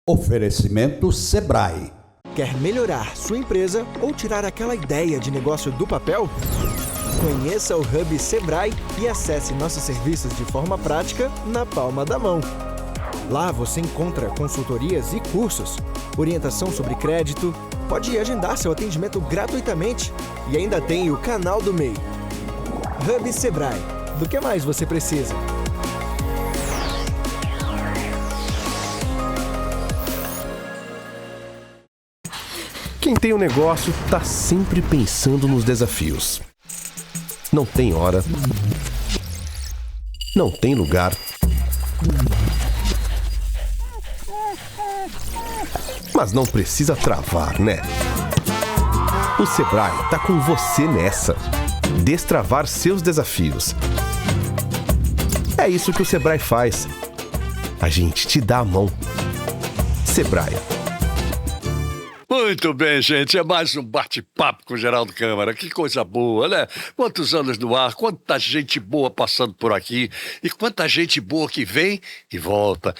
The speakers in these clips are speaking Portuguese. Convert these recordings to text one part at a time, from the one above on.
Oferecimento Sebrae. Quer melhorar sua empresa ou tirar aquela ideia de negócio do papel? Conheça o Hub Sebrae e acesse nossos serviços de forma prática na palma da mão. Lá você encontra consultorias e cursos, orientação sobre crédito, pode agendar seu atendimento gratuitamente e ainda tem o canal do MEI. Hub Sebrae. Do que mais você precisa? Quem tem um negócio está sempre pensando nos desafios. Não tem hora, não tem lugar, mas não precisa travar, né? O Sebrae está com você nessa. Destravar seus desafios. É isso que o Sebrae faz. A gente te dá a mão. Sebrae. Muito bem, gente, é mais um bate-papo com o Geraldo Câmara, que coisa boa, né? Quantos anos no ar, quanta gente boa passando por aqui e quanta gente boa que vem e volta,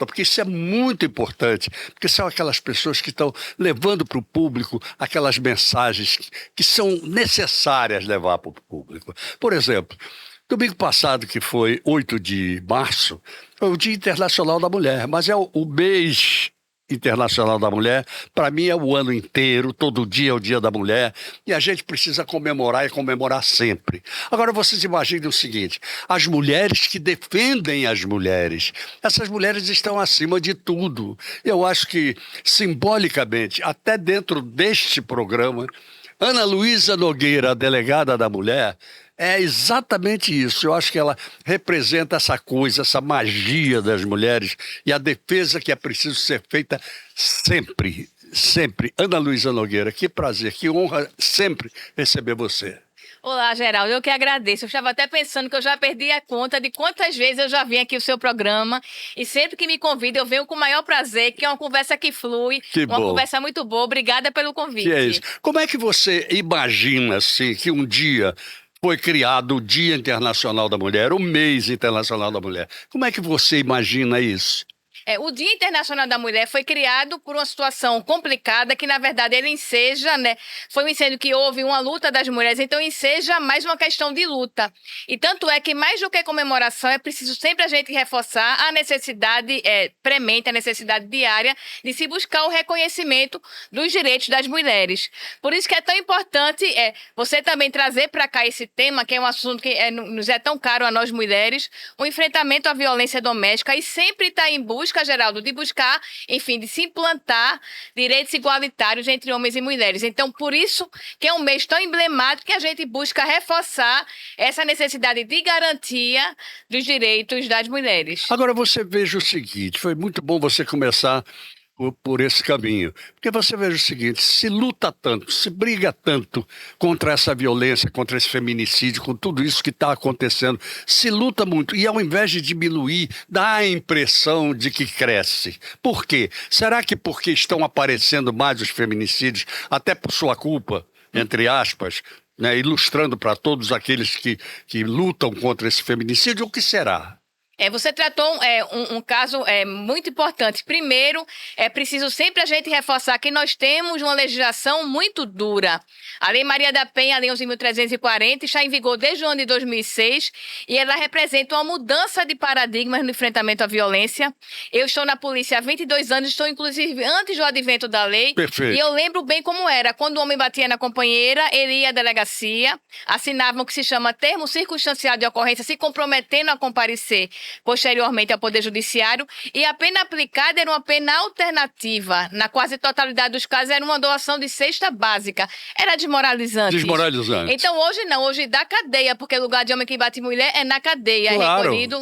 porque isso é muito importante, porque são aquelas pessoas que estão levando para o público aquelas mensagens que são necessárias levar para o público. Por exemplo, domingo passado, que foi 8 de março, foi o Dia Internacional da Mulher, mas é o mês Internacional da Mulher, para mim é o ano inteiro, todo dia é o Dia da Mulher, e a gente precisa comemorar e comemorar sempre. Agora vocês imaginem o seguinte, as mulheres que defendem as mulheres, essas mulheres estão acima de tudo. Eu acho que, simbolicamente, até dentro deste programa, Ana Luísa Nogueira, a delegada da mulher, é exatamente isso. Eu acho que ela representa essa coisa, essa magia das mulheres e a defesa que é preciso ser feita sempre, sempre. Ana Luísa Nogueira, que prazer, que honra sempre receber você. Olá, Geraldo, eu que agradeço. Eu estava até pensando que eu já perdi a conta de quantas vezes eu já vim aqui o seu programa e sempre que me convida eu venho com o maior prazer, que é uma conversa que flui, conversa muito boa. Obrigada pelo convite. Que é isso. Como é que você imagina, assim, que um dia foi criado o Dia Internacional da Mulher, o Mês Internacional da Mulher? Como é que você imagina isso? O Dia Internacional da Mulher foi criado por uma situação complicada que, na verdade, ele enseja, né? Foi um incêndio que houve uma luta das mulheres, então enseja mais uma questão de luta. E tanto é que, mais do que comemoração, é preciso sempre a gente reforçar a necessidade premente, a necessidade diária de se buscar o reconhecimento dos direitos das mulheres. Por isso que é tão importante você também trazer para cá esse tema, que é um assunto que nos é tão caro a nós mulheres, o enfrentamento à violência doméstica e sempre estar em busca, Geraldo, de buscar, enfim, de se implantar direitos igualitários entre homens e mulheres. Então, por isso que é um mês tão emblemático que a gente busca reforçar essa necessidade de garantia dos direitos das mulheres. Agora, você veja o seguinte, foi muito bom você começar por esse caminho. Porque você veja o seguinte, se luta tanto, se briga tanto contra essa violência, contra esse feminicídio, com tudo isso que está acontecendo, se luta muito e ao invés de diminuir, dá a impressão de que cresce. Por quê? Será que porque estão aparecendo mais os feminicídios, até por sua culpa, entre aspas, né, ilustrando para todos aqueles que lutam contra esse feminicídio, o que será? Você tratou um caso muito importante. Primeiro, é preciso sempre a gente reforçar que nós temos uma legislação muito dura. A Lei Maria da Penha, a Lei 11.340, está em vigor desde o ano de 2006 e ela representa uma mudança de paradigmas no enfrentamento à violência. Eu estou na polícia há 22 anos, estou inclusive antes do advento da lei. Perfeito. E eu lembro bem como era. Quando o homem batia na companheira, ele ia à delegacia, assinava o que se chama termo circunstanciado de ocorrência, se comprometendo a comparecer posteriormente ao Poder Judiciário, e a pena aplicada era uma pena alternativa. Na quase totalidade dos casos era uma doação de cesta básica. Era desmoralizante. Desmoralizante. Então hoje não, hoje dá cadeia, porque o lugar de homem que bate mulher é na cadeia, claro. É recolhido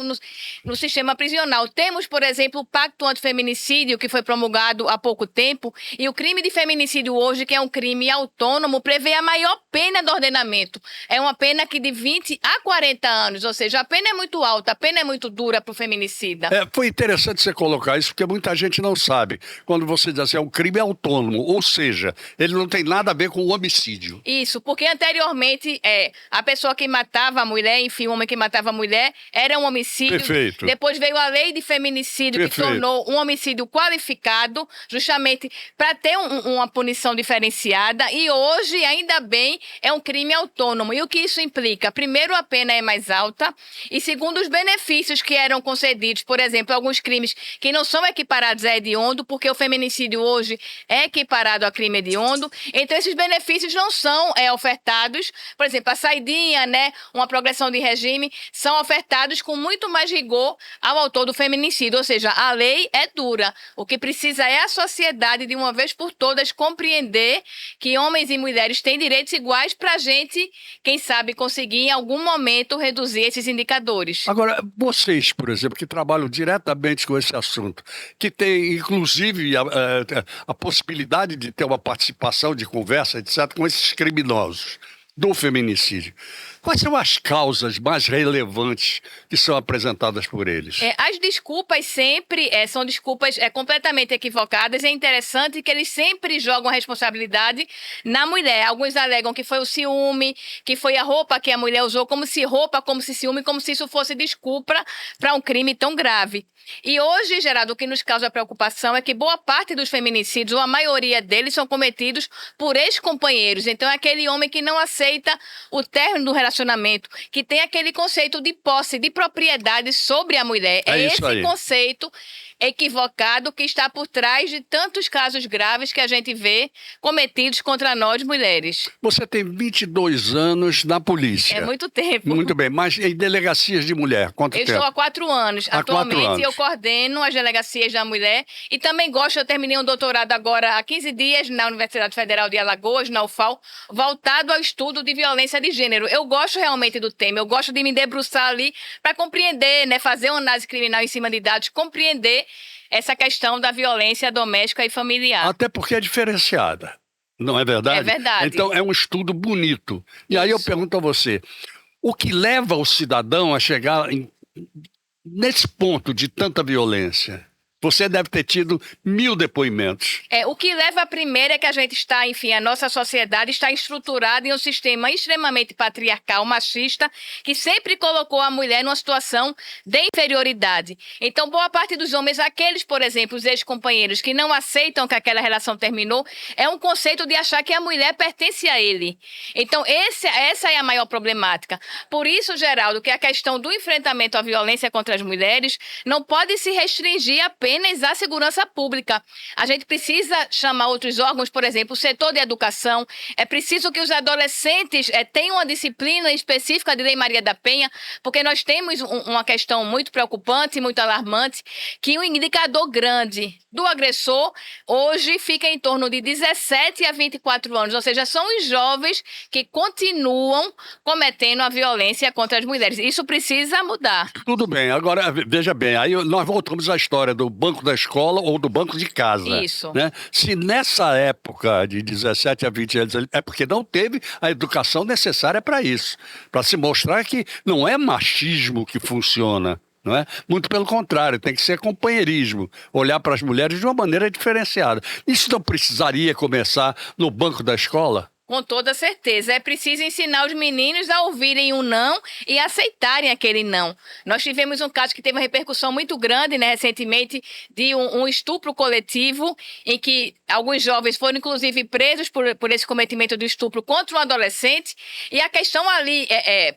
no sistema prisional. Temos, por exemplo, o Pacto Antifeminicídio, que foi promulgado há pouco tempo, e o crime de feminicídio hoje, que é um crime autônomo, prevê a maior pena do ordenamento. É uma pena que de 20 a 40 anos, ou seja, a pena é muito alta, a pena é muito dura, dura para o feminicida. Foi interessante você colocar isso, porque muita gente não sabe. Quando você diz assim, é um crime autônomo, ou seja, ele não tem nada a ver com o homicídio. Isso, porque anteriormente a pessoa que matava a mulher, enfim, o homem que matava a mulher, era um homicídio. Perfeito. Depois veio a lei de feminicídio, Perfeito. que tornou um homicídio qualificado, justamente para ter uma punição diferenciada. E hoje, ainda bem, é um crime autônomo. E o que isso implica? Primeiro, a pena é mais alta. E segundo, os benefícios que eram concedidos, por exemplo, alguns crimes que não são equiparados a hediondo, porque o feminicídio hoje é equiparado a crime hediondo. Então, esses benefícios não são ofertados. Por exemplo, a saidinha, né, uma progressão de regime, são ofertados com muito mais rigor ao autor do feminicídio. Ou seja, a lei é dura. O que precisa é a sociedade, de uma vez por todas, compreender que homens e mulheres têm direitos iguais para a gente, quem sabe, conseguir em algum momento reduzir esses indicadores. Agora, vocês, por exemplo, que trabalham diretamente com esse assunto, que tem, inclusive, a possibilidade de ter uma participação de conversa, etc., com esses criminosos do feminicídio, quais são as causas mais relevantes que são apresentadas por eles? As desculpas sempre são desculpas completamente equivocadas. É interessante que eles sempre jogam a responsabilidade na mulher. Alguns alegam que foi o ciúme, que foi a roupa que a mulher usou, como se ciúme, como se isso fosse desculpa para um crime tão grave. E hoje, Geraldo, o que nos causa preocupação é que boa parte dos feminicídios, ou a maioria deles, são cometidos por ex-companheiros. Então, é aquele homem que não aceita o término do relacionamento, que tem aquele conceito de posse, de propriedade sobre a mulher. É esse conceito equivocado que está por trás de tantos casos graves que a gente vê cometidos contra nós, mulheres. Você tem 22 anos na polícia. É muito tempo. Muito bem, mas em delegacias de mulher, quanto tempo? Eu estou há 4 anos. Há Atualmente 4 anos. Eu coordeno as delegacias da mulher e também eu terminei um doutorado agora há 15 dias na Universidade Federal de Alagoas, na UFAL, voltado ao estudo de violência de gênero. Eu gosto realmente do tema, eu gosto de me debruçar ali para compreender, né, fazer uma análise criminal em cima de dados, compreender essa questão da violência doméstica e familiar. Até porque é diferenciada, não é verdade? É verdade. Então é um estudo bonito. E aí eu pergunto a você, o que leva o cidadão a chegar nesse ponto de tanta violência? Você deve ter tido 1000 depoimentos. O que leva a primeira é que a gente está, enfim, a nossa sociedade está estruturada em um sistema extremamente patriarcal, machista, que sempre colocou a mulher numa situação de inferioridade. Então, boa parte dos homens, aqueles, por exemplo, os ex-companheiros que não aceitam que aquela relação terminou, é um conceito de achar que a mulher pertence a ele. Então, essa é a maior problemática. Por isso, Geraldo, que a questão do enfrentamento à violência contra as mulheres não pode se restringir apenas à segurança pública. A gente precisa chamar outros órgãos, por exemplo, o setor de educação. É preciso que os adolescentes tenham uma disciplina específica de Lei Maria da Penha, porque nós temos uma questão muito preocupante, muito alarmante, que um indicador grande do agressor hoje fica em torno de 17 a 24 anos, ou seja, são os jovens que continuam cometendo a violência contra as mulheres. Isso precisa mudar. Tudo bem, agora veja bem, aí nós voltamos à história do banco da escola ou do banco de casa. Isso. Né? Se nessa época de 17 a 20 anos, é porque não teve a educação necessária para isso, para se mostrar que não é machismo que funciona. Não é? Muito pelo contrário, tem que ser companheirismo, olhar para as mulheres de uma maneira diferenciada. Isso não precisaria começar no banco da escola? Com toda certeza. É preciso ensinar os meninos a ouvirem um não e aceitarem aquele não. Nós tivemos um caso que teve uma repercussão muito grande, né, recentemente, de um estupro coletivo, em que alguns jovens foram, inclusive, presos por esse cometimento de estupro contra um adolescente. E a questão ali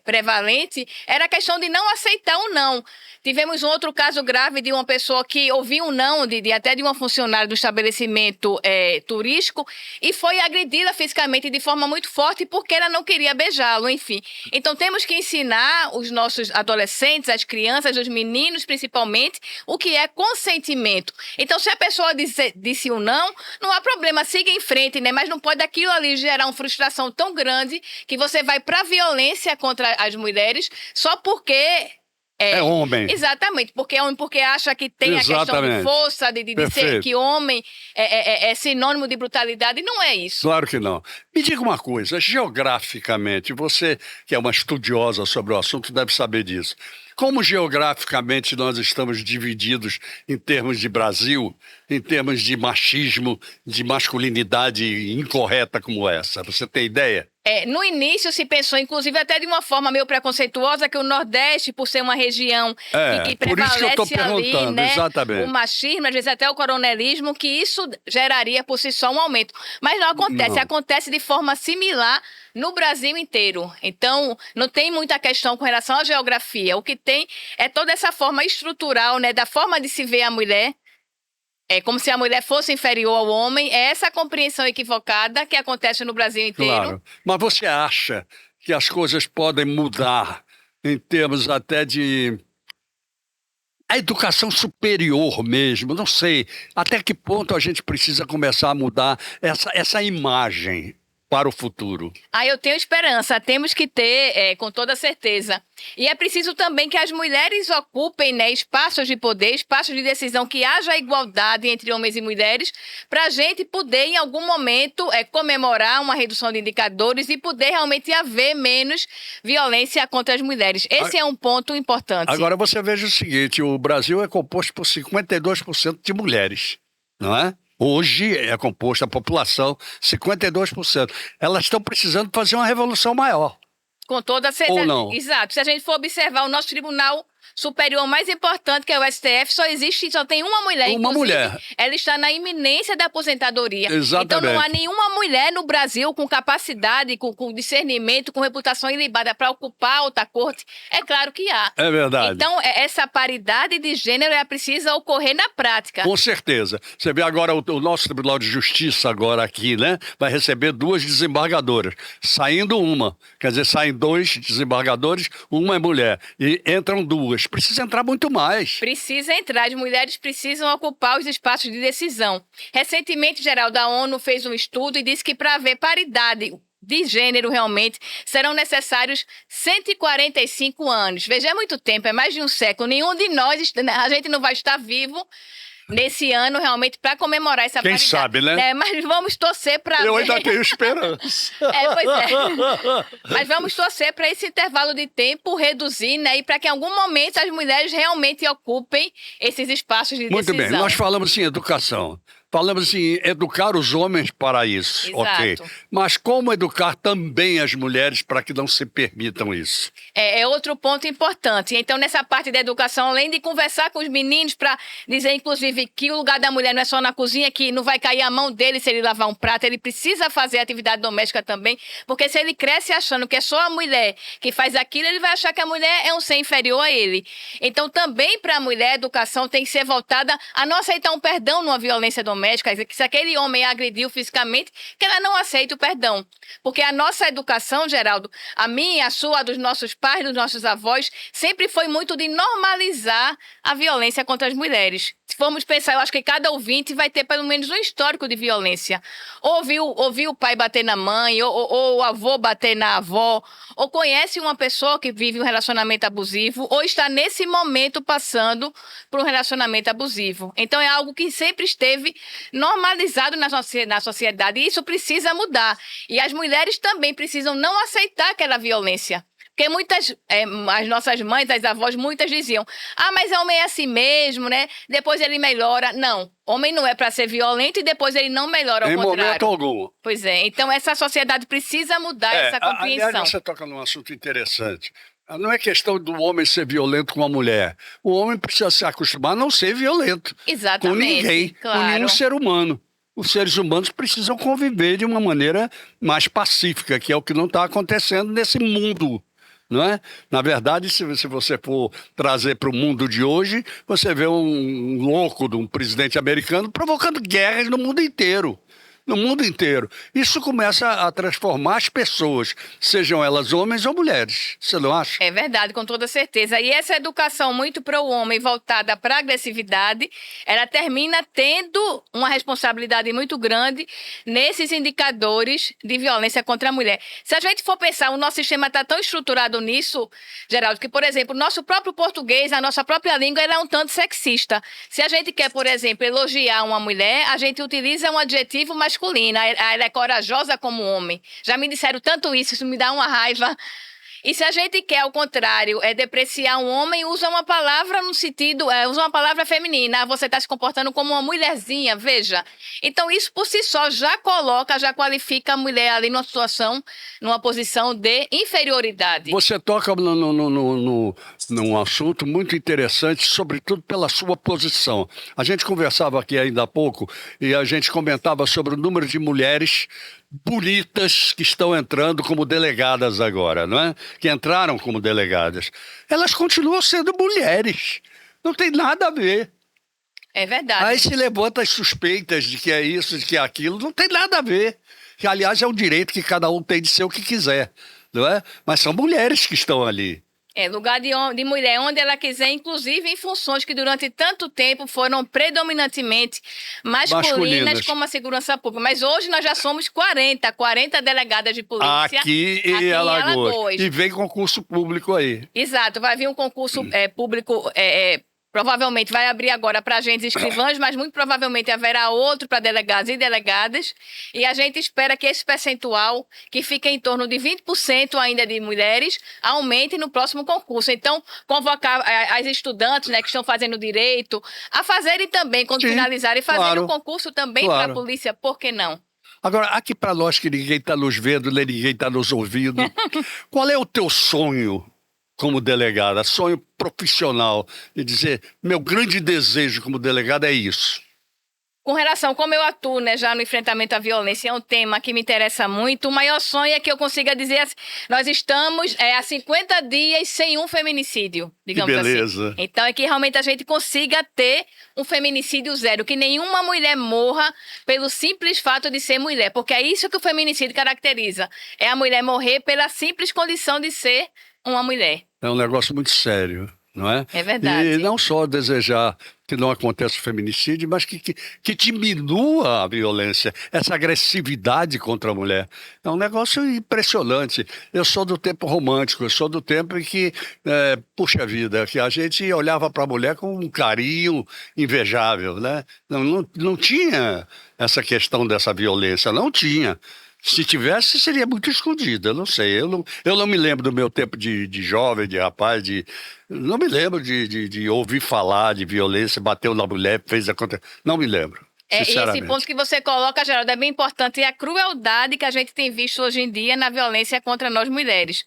prevalente era a questão de não aceitar o não. Tivemos um outro caso grave de uma pessoa que ouviu um não, até de uma funcionária do estabelecimento turístico, e foi agredida fisicamente de forma muito forte porque ela não queria beijá-lo, enfim. Então temos que ensinar os nossos adolescentes, as crianças, os meninos principalmente, o que é consentimento. Então se a pessoa disse o não, não há problema, siga em frente, né? Mas não pode aquilo ali gerar uma frustração tão grande que você vai para a violência contra as mulheres só porque é homem. Exatamente, porque é homem, porque acha que tem a questão de força, de ser que homem é sinônimo de brutalidade, e não é isso. Claro que não. Me diga uma coisa, geograficamente, você que é uma estudiosa sobre o assunto deve saber disso. Como geograficamente nós estamos divididos em termos de Brasil, em termos de machismo, de masculinidade incorreta como essa? Você tem ideia? No início se pensou, inclusive até de uma forma meio preconceituosa, que o Nordeste, por ser uma região que por isso que eu estou prevalece ali, perguntando, né, exatamente. o machismo, às vezes até o coronelismo, que isso geraria por si só um aumento. Mas não acontece, Não. acontece de forma similar no Brasil inteiro. Então, não tem muita questão com relação à geografia. O que tem é toda essa forma estrutural, né, da forma de se ver a mulher. É como se a mulher fosse inferior ao homem. É essa compreensão equivocada que acontece no Brasil inteiro. Claro. Mas você acha que as coisas podem mudar em termos até de a educação superior mesmo? Não sei até que ponto a gente precisa começar a mudar essa imagem para o futuro. Eu tenho esperança, temos que ter, com toda certeza. E é preciso também que as mulheres ocupem, né, espaços de poder, espaços de decisão, que haja igualdade entre homens e mulheres, para a gente poder, em algum momento, comemorar uma redução de indicadores e poder realmente haver menos violência contra as mulheres. Esse é um ponto importante. Agora você veja o seguinte, o Brasil é composto por 52% de mulheres, não é? Hoje é composta a população 52%. Elas estão precisando fazer uma revolução maior. Com toda certeza. Ou não? Exato. Se a gente for observar o nosso tribunal superior mais importante, que é o STF, só tem uma mulher. Uma mulher. Ela está na iminência da aposentadoria. Exatamente. Então não há nenhuma mulher no Brasil com capacidade, com discernimento, com reputação ilibada para ocupar a alta corte. É claro que há. É verdade. Então essa paridade de gênero precisa ocorrer na prática. Com certeza. Você vê agora o nosso Tribunal de Justiça agora aqui, né? Vai receber 2 desembargadoras. Saindo uma. Quer dizer, saem 2 desembargadores, uma é mulher. E entram 2. Precisa entrar muito mais. Precisa entrar. As mulheres precisam ocupar os espaços de decisão. Recentemente, Geraldo, a ONU fez um estudo e disse que para haver paridade de gênero realmente serão necessários 145 anos. Veja, é muito tempo, é mais de um século. Nenhum de nós, a gente não vai estar vivo nesse ano realmente para comemorar essa paridade. Quem sabe, né? Mas vamos torcer para Eu ainda tenho esperança. Pois é. Mas vamos torcer para esse intervalo de tempo reduzir, né? E para que em algum momento as mulheres realmente ocupem esses espaços de Muito decisão. bem, nós falamos em educação. Falamos em educar os homens para isso, Exato. ok. Mas como educar também as mulheres para que não se permitam isso? É outro ponto importante. Então, nessa parte da educação, além de conversar com os meninos para dizer, inclusive, que o lugar da mulher não é só na cozinha, que não vai cair a mão dele se ele lavar um prato, ele precisa fazer atividade doméstica também, porque se ele cresce achando que é só a mulher que faz aquilo, ele vai achar que a mulher é um ser inferior a ele. Então, também para a mulher, a educação tem que ser voltada a não aceitar um perdão numa violência doméstica, que se aquele homem agrediu fisicamente, que ela não aceita o perdão. Porque a nossa educação, Geraldo, a minha, a sua, a dos nossos pais, dos nossos avós, sempre foi muito de normalizar a violência contra as mulheres. Se formos pensar, eu acho que cada ouvinte vai ter pelo menos um histórico de violência. Ouviu o pai bater na mãe, ou o avô bater na avó, ou conhece uma pessoa que vive um relacionamento abusivo, ou está nesse momento passando por um relacionamento abusivo. Então é algo que sempre esteve normalizado na sociedade, e isso precisa mudar. E as mulheres também precisam não aceitar aquela violência. Porque as nossas mães, as avós, muitas diziam: mas o homem é assim mesmo, né? Depois ele melhora. Não, homem não é para ser violento e depois ele não melhora, ao contrário. Em momento algum. Pois é, então essa sociedade precisa mudar essa compreensão. Aliás, você toca num assunto interessante. Não é questão do homem ser violento com a mulher. O homem precisa se acostumar a não ser violento. Exatamente, com ninguém, claro. com nenhum ser humano. Os seres humanos precisam conviver de uma maneira mais pacífica, que é o que não está acontecendo nesse mundo. Não é? Na verdade, se você for trazer para o mundo de hoje, você vê um louco de um presidente americano provocando guerras no mundo inteiro. No mundo inteiro. Isso começa a transformar as pessoas, sejam elas homens ou mulheres. Você não acha? É verdade, com toda certeza. E essa educação muito para o homem, voltada para a agressividade, ela termina tendo uma responsabilidade muito grande nesses indicadores de violência contra a mulher. Se a gente for pensar, o nosso sistema está tão estruturado nisso, Geraldo, que, por exemplo, o nosso próprio português, a nossa própria língua, ela é um tanto sexista. Se a gente quer, por exemplo, elogiar uma mulher, a gente utiliza um adjetivo masculina. Ela é corajosa como homem. Já me disseram tanto isso me dá uma raiva. E se a gente quer, ao contrário, depreciar um homem, usa uma palavra no sentido, usa uma palavra feminina. Ah, você está se comportando como uma mulherzinha, veja. Então, isso por si só já qualifica a mulher ali numa situação, numa posição de inferioridade. Você toca num assunto muito interessante, sobretudo pela sua posição. A gente conversava aqui ainda há pouco e a gente comentava sobre o número de mulheres bonitas que estão entrando como delegadas agora, não é? Que entraram como delegadas. Elas continuam sendo mulheres. Não tem nada a ver. É verdade. Aí se levanta as suspeitas de que é isso, de que é aquilo. Não tem nada a ver. Que, aliás, é um direito que cada um tem de ser o que quiser, não é? Mas são mulheres que estão ali. Lugar de mulher onde ela quiser, inclusive em funções que durante tanto tempo foram predominantemente masculinas, como a segurança pública. Mas hoje nós já somos 40 delegadas de polícia. Aqui em Alagoas. E vem concurso público aí. Exato, vai vir um concurso público... Provavelmente vai abrir agora para agentes escrivães, mas muito provavelmente haverá outro para delegados e delegadas. E a gente espera que esse percentual, que fica em torno de 20% ainda de mulheres, aumente no próximo concurso. Então, convocar as estudantes, né, que estão fazendo direito a fazerem também, quando finalizarem, fazerem o concurso também para a polícia, por que não? Agora, aqui para nós que ninguém está nos vendo, nem ninguém está nos ouvindo, qual é o teu sonho como delegada, sonho profissional, de dizer, meu grande desejo como delegada é isso? Com relação como eu atuo, né, já no enfrentamento à violência, é um tema que me interessa muito. O maior sonho é que eu consiga dizer assim, nós estamos há 50 dias sem um feminicídio, digamos assim. Que beleza. Então é que realmente a gente consiga ter um feminicídio zero, que nenhuma mulher morra pelo simples fato de ser mulher, porque é isso que o feminicídio caracteriza, é a mulher morrer pela simples condição de ser uma mulher. É um negócio muito sério, não é? É verdade. E não só desejar que não aconteça o feminicídio, mas que diminua a violência, essa agressividade contra a mulher. É um negócio impressionante. Eu sou do tempo romântico, eu sou do tempo em que, puxa vida, que a gente olhava para a mulher com um carinho invejável, né? Não tinha essa questão dessa violência, não tinha. Se tivesse, seria muito escondida, eu não sei. Eu não me lembro do meu tempo de jovem, de rapaz, não me lembro de ouvir falar de violência, bateu na mulher, fez acontecer. Não me lembro. E esse ponto que você coloca, Geraldo, é bem importante. E a crueldade que a gente tem visto hoje em dia na violência contra nós mulheres.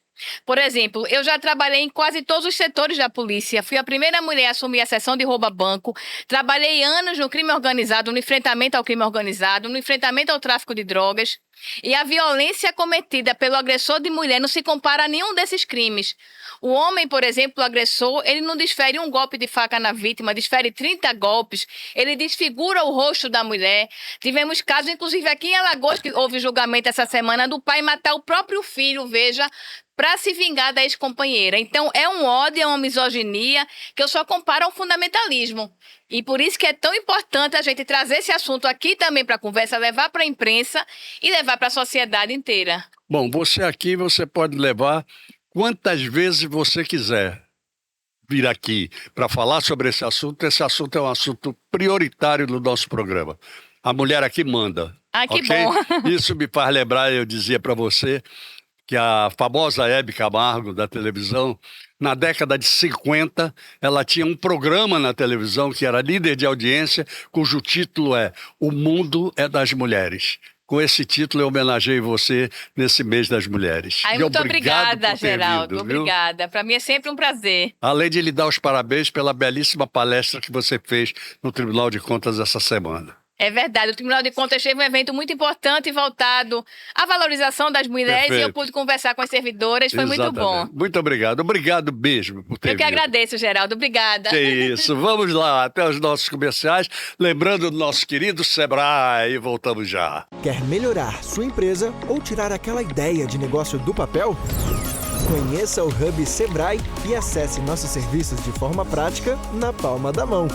Por exemplo, eu já trabalhei em quase todos os setores da polícia. Fui a primeira mulher a assumir a seção de roubo a banco. Trabalhei anos no crime organizado, no enfrentamento ao crime organizado, no enfrentamento ao tráfico de drogas. E a violência cometida pelo agressor de mulher não se compara a nenhum desses crimes. O homem, por exemplo, o agressor, ele não desfere um golpe de faca na vítima, desfere 30 golpes, ele desfigura o rosto da mulher. Tivemos casos, inclusive aqui em Alagoas, que houve julgamento essa semana, do pai matar o próprio filho, veja, para se vingar da ex-companheira. Então, é um ódio, é uma misoginia que eu só comparo ao fundamentalismo. E por isso que é tão importante a gente trazer esse assunto aqui também para a conversa, levar para a imprensa e levar para a sociedade inteira. Bom, você pode levar quantas vezes você quiser vir aqui para falar sobre esse assunto. Esse assunto é um assunto prioritário no nosso programa. A mulher aqui manda. Ah, que bom. Isso me faz lembrar, eu dizia para você, que a famosa Hebe Camargo, da televisão, na década de 50, ela tinha um programa na televisão que era líder de audiência, cujo título é O Mundo é das Mulheres. Com esse título, eu homenageei você nesse mês das mulheres. Muito obrigada, Geraldo. Obrigada. Para mim é sempre um prazer. Além de lhe dar os parabéns pela belíssima palestra que você fez no Tribunal de Contas essa semana. É verdade, o Tribunal de Contas teve um evento muito importante voltado à valorização das mulheres. Perfeito. E eu pude conversar com as servidoras, foi muito bom. Muito obrigado, obrigado mesmo por ter vindo. Eu que agradeço, Geraldo, obrigada. Que isso, vamos lá, até os nossos comerciais, lembrando do nosso querido Sebrae, e voltamos já. Quer melhorar sua empresa ou tirar aquela ideia de negócio do papel? Conheça o Hub Sebrae e acesse nossos serviços de forma prática na palma da mão.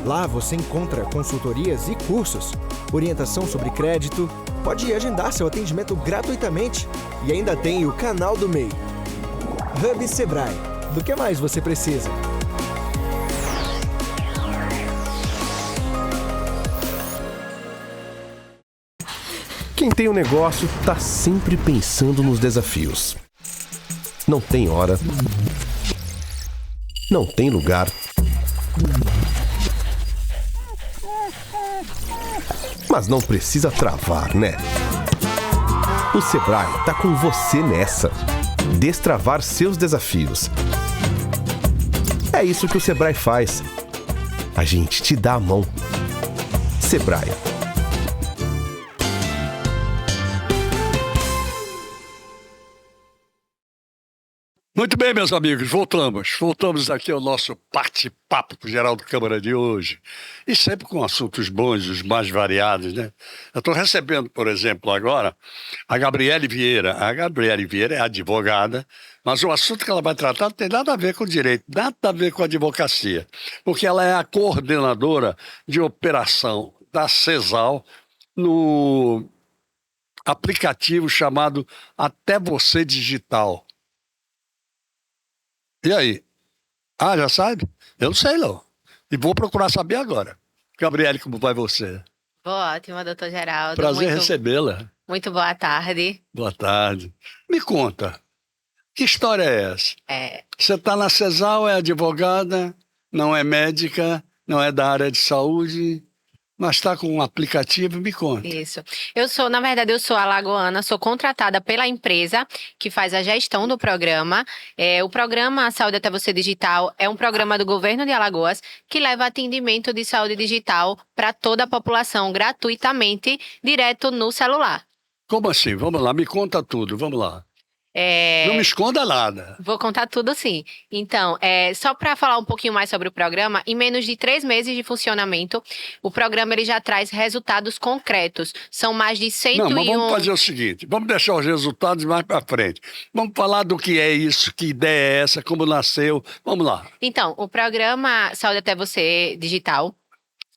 Lá você encontra consultorias e cursos, orientação sobre crédito, pode agendar seu atendimento gratuitamente e ainda tem o canal do MEI. Hub Sebrae. Do que mais você precisa? Quem tem um negócio está sempre pensando nos desafios. Não tem hora. Não tem lugar. Mas não precisa travar, né? O Sebrae tá com você nessa. Destravar seus desafios. É isso que o Sebrae faz. A gente te dá a mão. Sebrae. Muito bem, meus amigos, voltamos aqui ao nosso bate-papo com o Geraldo Câmara de hoje, e sempre com assuntos bons, os mais variados, né? Eu estou recebendo, por exemplo, agora, a Gabriele Vieira. A Gabriele Vieira é advogada, mas o assunto que ela vai tratar não tem nada a ver com direito, nada a ver com advocacia, porque ela é a coordenadora de operação da CESAL no aplicativo chamado Até Você Digital. E aí? Ah, já sabe? Eu não sei, não. E vou procurar saber agora. Gabriele, como vai você? Ótimo, doutor Geraldo. Prazer recebê-la. Muito boa tarde. Boa tarde. Me conta, que história é essa? Você está na CESAL, é advogada, não é médica, não é da área de saúde, mas está com um aplicativo, me conta. Isso. Na verdade, eu sou alagoana, sou contratada pela empresa que faz a gestão do programa. O programa Saúde Até Você Digital é um programa do governo de Alagoas que leva atendimento de saúde digital para toda a população gratuitamente, direto no celular. Como assim? Vamos lá, me conta tudo, vamos lá. Não me esconda nada. Vou contar tudo sim. Então, só para falar um pouquinho mais sobre o programa, em menos de 3 meses de funcionamento, o programa ele já traz resultados concretos. São mais de 101... Não, mas vamos fazer o seguinte, vamos deixar os resultados mais para frente. Vamos falar do que é isso, que ideia é essa, como nasceu. Vamos lá. Então, o programa Saúde Até Você Digital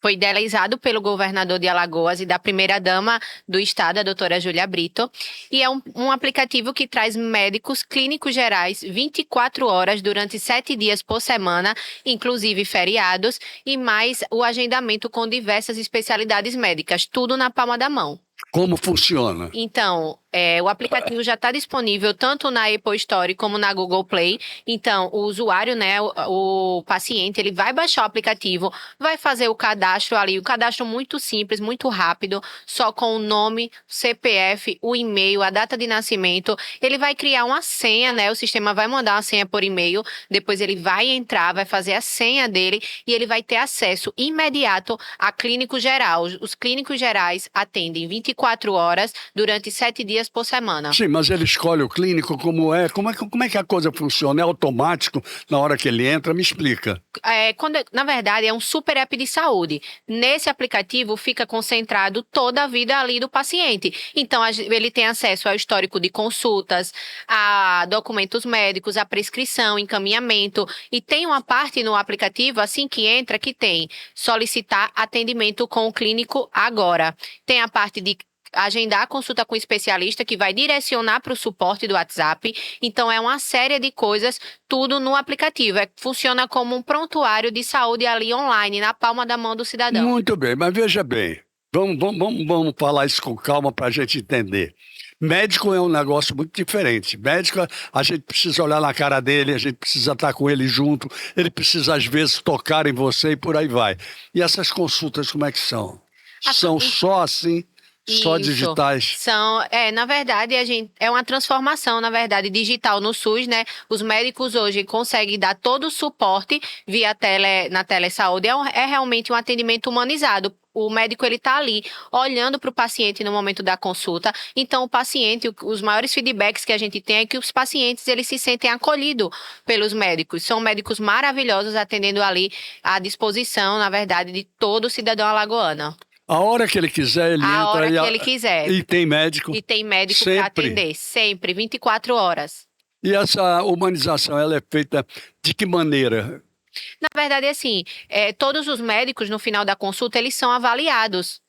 foi idealizado pelo governador de Alagoas e da primeira-dama do estado, a doutora Júlia Brito, e é um aplicativo que traz médicos clínicos gerais 24 horas durante 7 dias por semana, inclusive feriados, e mais o agendamento com diversas especialidades médicas, tudo na palma da mão. Como funciona? Então, o aplicativo já está disponível tanto na Apple Store como na Google Play. Então, o usuário, né, o paciente, ele vai baixar o aplicativo, vai fazer o cadastro ali, o cadastro muito simples, muito rápido, só com o nome, CPF, o e-mail, a data de nascimento. Ele vai criar uma senha, né, o sistema vai mandar uma senha por e-mail, depois ele vai entrar, vai fazer a senha dele e ele vai ter acesso imediato a clínico geral. Os clínicos gerais atendem 24 horas durante 7 dias por semana. Sim, mas ele escolhe o clínico como é? Como é que a coisa funciona? É automático na hora que ele entra? Me explica. Na verdade, é um super app de saúde. Nesse aplicativo fica concentrado toda a vida ali do paciente. Então, ele tem acesso ao histórico de consultas, a documentos médicos, a prescrição, encaminhamento. E tem uma parte no aplicativo, assim que entra, que tem solicitar atendimento com o clínico agora. Tem a parte de agendar a consulta com o especialista que vai direcionar para o suporte do WhatsApp. Então, é uma série de coisas, tudo no aplicativo. Funciona como um prontuário de saúde ali online, na palma da mão do cidadão. Muito bem, mas veja bem, vamos falar isso com calma para a gente entender. Médico é um negócio muito diferente. Médico, a gente precisa olhar na cara dele, a gente precisa estar com ele junto, ele precisa, às vezes, tocar em você e por aí vai. E essas consultas, como é que são? São só assim... Só digitais? Na verdade, é uma transformação, na verdade, digital no SUS, né? Os médicos hoje conseguem dar todo o suporte na telesaúde. É realmente um atendimento humanizado. O médico, ele tá ali, olhando para o paciente no momento da consulta. Então, o paciente, os maiores feedbacks que a gente tem é que os pacientes, eles se sentem acolhidos pelos médicos. São médicos maravilhosos atendendo ali à disposição, na verdade, de todo cidadão alagoano. A hora que ele quiser, ele entra. A hora que ele quiser. E tem médico. E tem médico para atender, sempre, 24 horas. E essa humanização, ela é feita de que maneira? Na verdade, assim, todos os médicos, no final da consulta, eles são avaliados.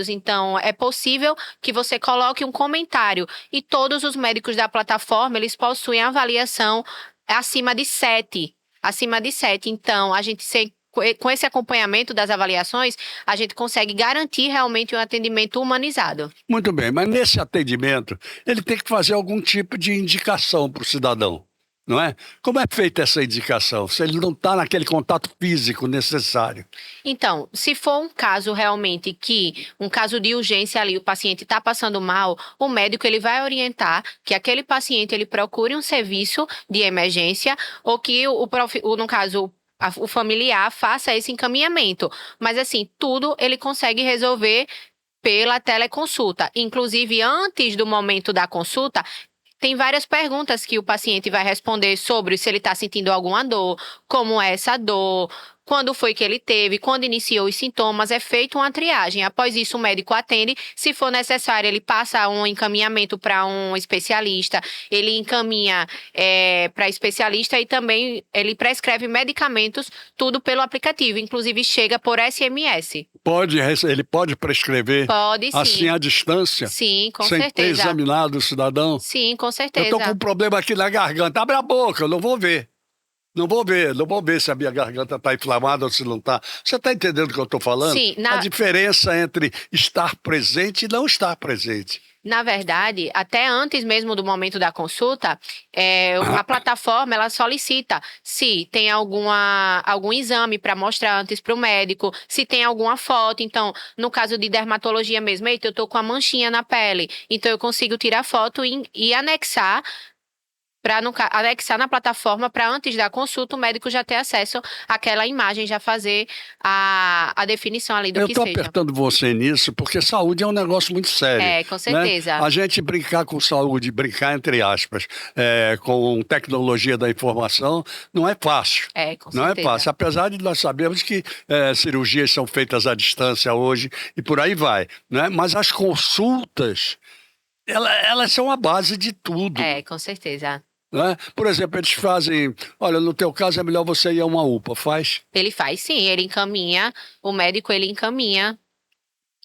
Então é possível que você coloque um comentário. E todos os médicos da plataforma, eles possuem avaliação acima de 7. Então, a gente com esse acompanhamento das avaliações, a gente consegue garantir realmente um atendimento humanizado. Muito bem, mas nesse atendimento, ele tem que fazer algum tipo de indicação para o cidadão, não é? Como é feita essa indicação, se ele não está naquele contato físico necessário? Então, se for um caso realmente um caso de urgência ali, o paciente está passando mal, o médico ele vai orientar que aquele paciente ele procure um serviço de emergência ou que no caso o familiar faça esse encaminhamento. Mas assim, tudo ele consegue resolver pela teleconsulta. Inclusive, antes do momento da consulta, tem várias perguntas que o paciente vai responder sobre se ele está sentindo alguma dor, como é essa dor, quando foi que ele teve, quando iniciou os sintomas, é feita uma triagem. Após isso, o médico atende. Se for necessário, ele passa um encaminhamento para um especialista, ele encaminha para especialista e também ele prescreve medicamentos, tudo pelo aplicativo, inclusive chega por SMS. Ele pode prescrever Pode, sim. assim à distância? Sim, com sem certeza. ter examinado o cidadão? Sim, com Eu certeza. estou com um problema aqui na garganta. Abre a boca, eu não vou ver. Não vou ver se a minha garganta está inflamada ou se não está. Você está entendendo o que eu estou falando? Sim. A diferença entre estar presente e não estar presente. Na verdade, até antes mesmo do momento da consulta, a plataforma ela solicita se tem algum exame para mostrar antes para o médico, se tem alguma foto. Então, no caso de dermatologia mesmo, eita, eu estou com a manchinha na pele, então eu consigo tirar foto e anexar na plataforma para antes da consulta o médico já ter acesso àquela imagem, já fazer a definição ali do que seja. Eu estou apertando você nisso porque saúde é um negócio muito sério. Com certeza. Né? A gente brincar com saúde, brincar entre aspas, com tecnologia da informação, não é fácil. Com não certeza. é fácil, apesar de nós sabermos que cirurgias são feitas à distância hoje e por aí vai. Né? Mas as consultas, elas são a base de tudo. Com certeza. Né? Por exemplo, eles fazem, olha, no teu caso é melhor você ir a uma UPA, faz? Ele faz sim, ele encaminha, o médico ele encaminha.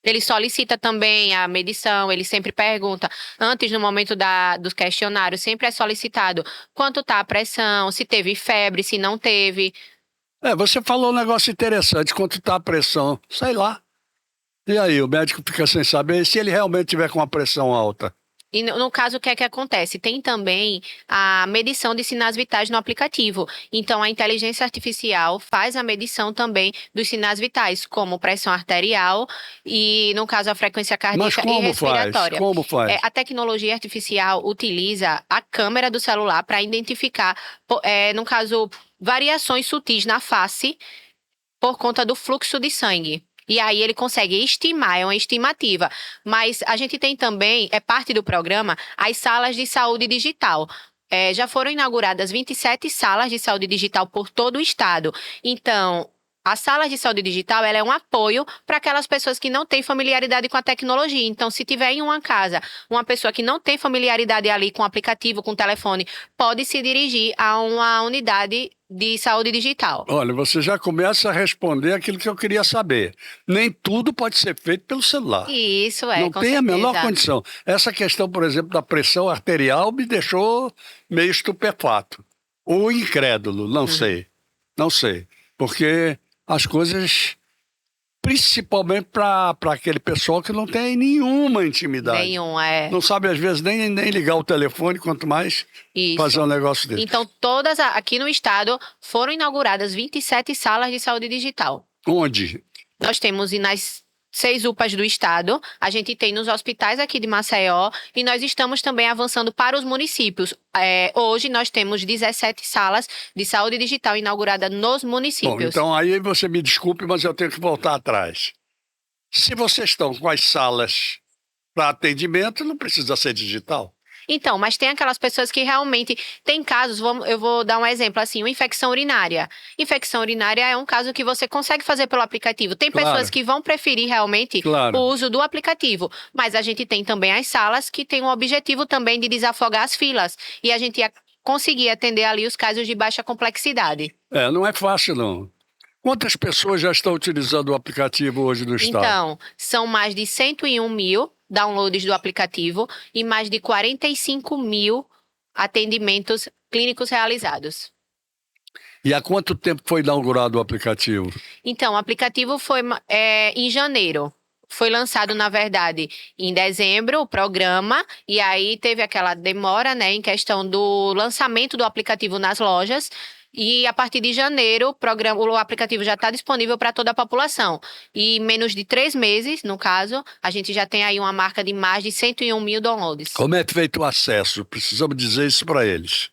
Ele solicita também a medição, ele sempre pergunta, antes no momento dos questionários, sempre é solicitado quanto está a pressão, se teve febre, se não teve. Você falou um negócio interessante, quanto está a pressão, sei lá. E aí, o médico fica sem saber se ele realmente tiver com uma pressão alta. E no caso, o que é que acontece? Tem também a medição de sinais vitais no aplicativo. Então, a inteligência artificial faz a medição também dos sinais vitais, como pressão arterial e, no caso, a frequência cardíaca e respiratória. Como faz? A tecnologia artificial utiliza a câmera do celular para identificar, no caso, variações sutis na face por conta do fluxo de sangue. E aí ele consegue estimar, é uma estimativa. Mas a gente tem também, parte do programa, as salas de saúde digital. Já foram inauguradas 27 salas de saúde digital por todo o estado. Então, a sala de saúde digital ela é um apoio para aquelas pessoas que não têm familiaridade com a tecnologia. Então, se tiver em uma casa uma pessoa que não tem familiaridade ali com o aplicativo, com o telefone, pode se dirigir a uma unidade de saúde digital. Olha, você já começa a responder aquilo que eu queria saber. Nem tudo pode ser feito pelo celular. Isso não com tem certeza. a menor condição. Essa questão, por exemplo, da pressão arterial me deixou meio estupefato. Ou incrédulo, não sei. Não sei. Porque as coisas, principalmente para aquele pessoal que não tem nenhuma intimidade. Não sabe, às vezes, nem ligar o telefone, quanto mais fazer um negócio desse. Então, todas aqui no estado foram inauguradas 27 salas de saúde digital. Onde? Nós temos nas 6 UPAs do estado, a gente tem nos hospitais aqui de Maceió e nós estamos também avançando para os municípios. Hoje nós temos 17 salas de saúde digital inauguradas nos municípios. Bom, então aí você me desculpe, mas eu tenho que voltar atrás. Se vocês estão com as salas para atendimento, não precisa ser digital. Então, mas tem aquelas pessoas que realmente tem casos, eu vou dar um exemplo assim, uma infecção urinária. Infecção urinária é um caso que você consegue fazer pelo aplicativo. Tem pessoas que vão preferir realmente o uso do aplicativo, mas a gente tem também as salas que têm o objetivo também de desafogar as filas e a gente ia conseguir atender ali os casos de baixa complexidade. Não é fácil não. Quantas pessoas já estão utilizando o aplicativo hoje no estado? Então, são mais de 101 mil downloads do aplicativo e mais de 45 mil atendimentos clínicos realizados. E há quanto tempo foi inaugurado o aplicativo? Então, o aplicativo foi em janeiro. Foi lançado, na verdade, em dezembro, o programa, e aí teve aquela demora, né, em questão do lançamento do aplicativo nas lojas. E a partir de janeiro, o aplicativo já está disponível para toda a população. E em menos de 3 meses, no caso, a gente já tem aí uma marca de mais de 101 mil downloads. Como é feito o acesso? Precisamos dizer isso para eles.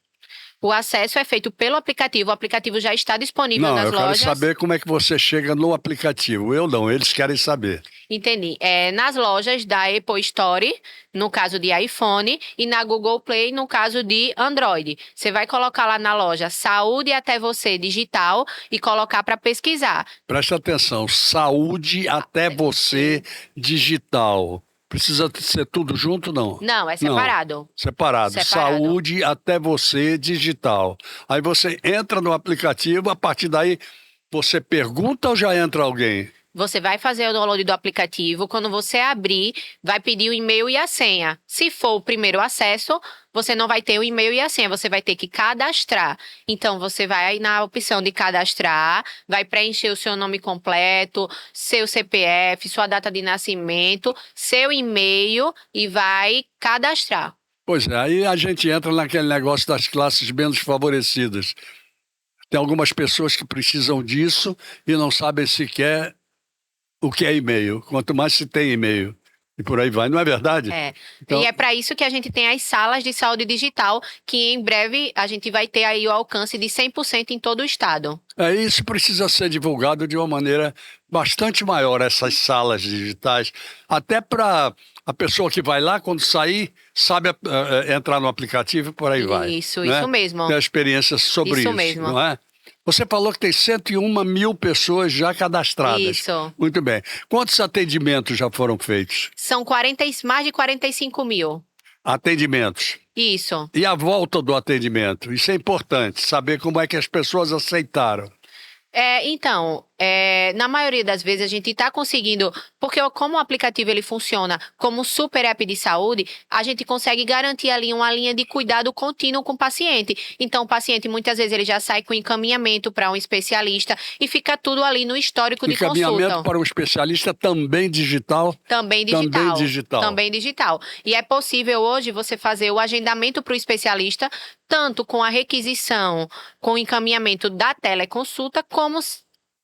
O acesso é feito pelo aplicativo. O aplicativo já está disponível Não, nas eu quero lojas. saber como é que você chega no aplicativo. Eu não, eles querem saber. Entendi. Nas lojas da Apple Store, no caso de iPhone, e na Google Play, no caso de Android. Você vai colocar lá na loja Saúde Até Você Digital e colocar para pesquisar. Presta atenção, saúde até você digital. Precisa ser tudo junto, não? Não, é separado. Separado. Separado. Saúde até você digital. Aí você entra no aplicativo, a partir daí você pergunta ou já entra alguém? Você vai fazer o download do aplicativo. Quando você abrir, vai pedir o e-mail e a senha. Se for o primeiro acesso, você não vai ter o e-mail e a senha. Você vai ter que cadastrar. Então, você vai aí na opção de cadastrar, vai preencher o seu nome completo, seu CPF, sua data de nascimento, seu e-mail e vai cadastrar. Pois é, aí a gente entra naquele negócio das classes menos favorecidas. Tem algumas pessoas que precisam disso e não sabem sequer o que é e-mail, quanto mais se tem e-mail. E por aí vai, não é verdade? É. Então- E é para isso que a gente tem as salas de saúde digital, que em breve a gente vai ter aí o alcance de 100% em todo o estado. Isso precisa ser divulgado de uma maneira bastante maior, essas salas digitais, até para a pessoa que vai lá, quando sair, sabe entrar no aplicativo e por aí vai. Isso né? mesmo. Ter experiência sobre Isso isso, mesmo. não é? Você falou que tem 101 mil pessoas já cadastradas. Isso. Muito bem. Quantos atendimentos já foram feitos? São mais de 45 mil. Atendimentos. Isso. E a volta do atendimento? Isso é importante, saber como é que as pessoas aceitaram. Então, na maioria das vezes a gente está conseguindo, porque como o aplicativo ele funciona como super app de saúde, a gente consegue garantir ali uma linha de cuidado contínuo com o paciente. Então, o paciente muitas vezes ele já sai com encaminhamento para um especialista e fica tudo ali no histórico de Encaminhamento consulta. para um especialista também digital. Também digital. Também digital. Também digital. E é possível hoje você fazer o agendamento para o especialista, tanto com a requisição, com o encaminhamento da teleconsulta, como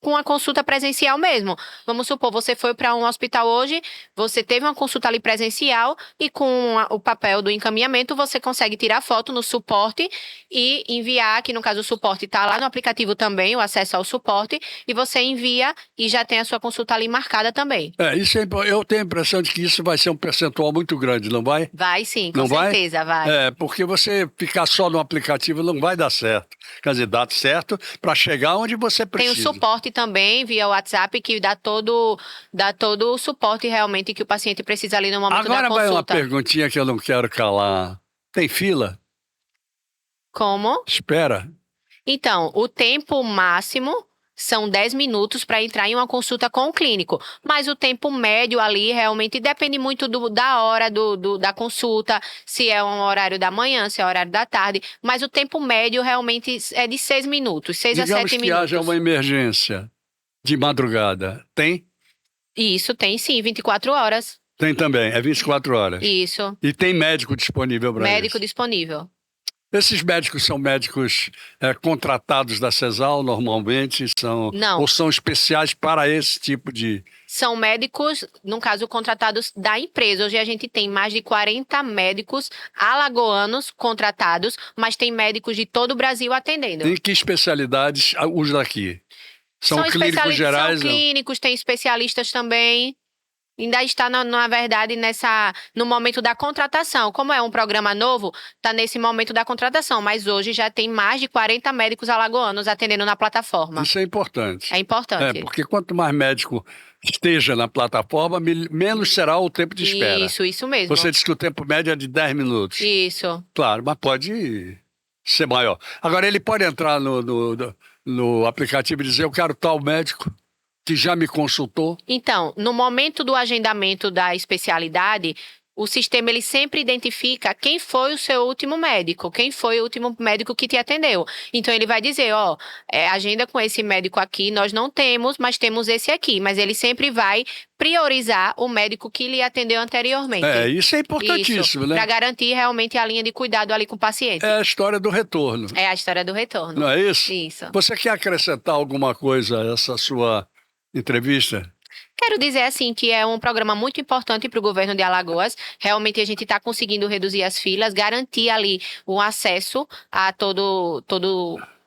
com a consulta presencial mesmo. Vamos supor, você foi para um hospital hoje, você teve uma consulta ali presencial e com o papel do encaminhamento você consegue tirar foto no suporte e enviar, que no caso o suporte está lá no aplicativo também, o acesso ao suporte, e você envia e já tem a sua consulta ali marcada também. Eu tenho a impressão de que isso vai ser um percentual muito grande, não vai? Vai sim, com Não vai? certeza vai. Porque você ficar só no aplicativo não vai dar certo. Quer dizer, dá certo para chegar onde você Tem precisa. o suporte também via WhatsApp que dá todo o suporte realmente que o paciente precisa ali no momento Agora da vai uma consulta. perguntinha que eu não quero calar. Tem fila? Como? Espera. Então, o tempo máximo são 10 minutos para entrar em uma consulta com o clínico. Mas o tempo médio ali realmente depende muito da hora da consulta, se é um horário da manhã, se é horário da tarde. Mas o tempo médio realmente é de 6 minutos, 6 a 7 Digamos que minutos. haja uma emergência de madrugada. Tem? Isso, tem sim, 24 horas. Tem também. É 24 horas. Isso, E tem médico disponível para médico isso. disponível. Esses médicos são médicos contratados da CESAL normalmente? Não. Ou são especiais para esse tipo de... São médicos, no caso, contratados da empresa. Hoje a gente tem mais de 40 médicos alagoanos contratados, mas tem médicos de todo o Brasil atendendo. Em que especialidades os daqui? São clínicos gerais? São clínicos, tem especialistas também. Ainda está, na verdade, no momento da contratação. Como é um programa novo, está nesse momento da contratação. Mas hoje já tem mais de 40 médicos alagoanos atendendo na plataforma. Isso é importante. É importante. Porque quanto mais médico esteja na plataforma, menos será o tempo de espera. Isso mesmo. Você disse que o tempo médio é de 10 minutos. Isso. Claro, mas pode ser maior. Agora, ele pode entrar no aplicativo e dizer, eu quero tal médico que já me consultou. Então, no momento do agendamento da especialidade, o sistema ele sempre identifica quem foi o seu último médico, quem foi o último médico que te atendeu. Então ele vai dizer, ó, agenda com esse médico aqui, nós não temos, mas temos esse aqui. Mas ele sempre vai priorizar o médico que lhe atendeu anteriormente. Isso é importantíssimo, né? Para garantir realmente a linha de cuidado ali com o paciente. É a história do retorno. É a história do retorno. Não é isso? Isso. Você quer acrescentar alguma coisa a essa sua entrevista? Quero dizer assim que é um programa muito importante para o governo de Alagoas. Realmente a gente está conseguindo reduzir as filas, garantir ali o acesso a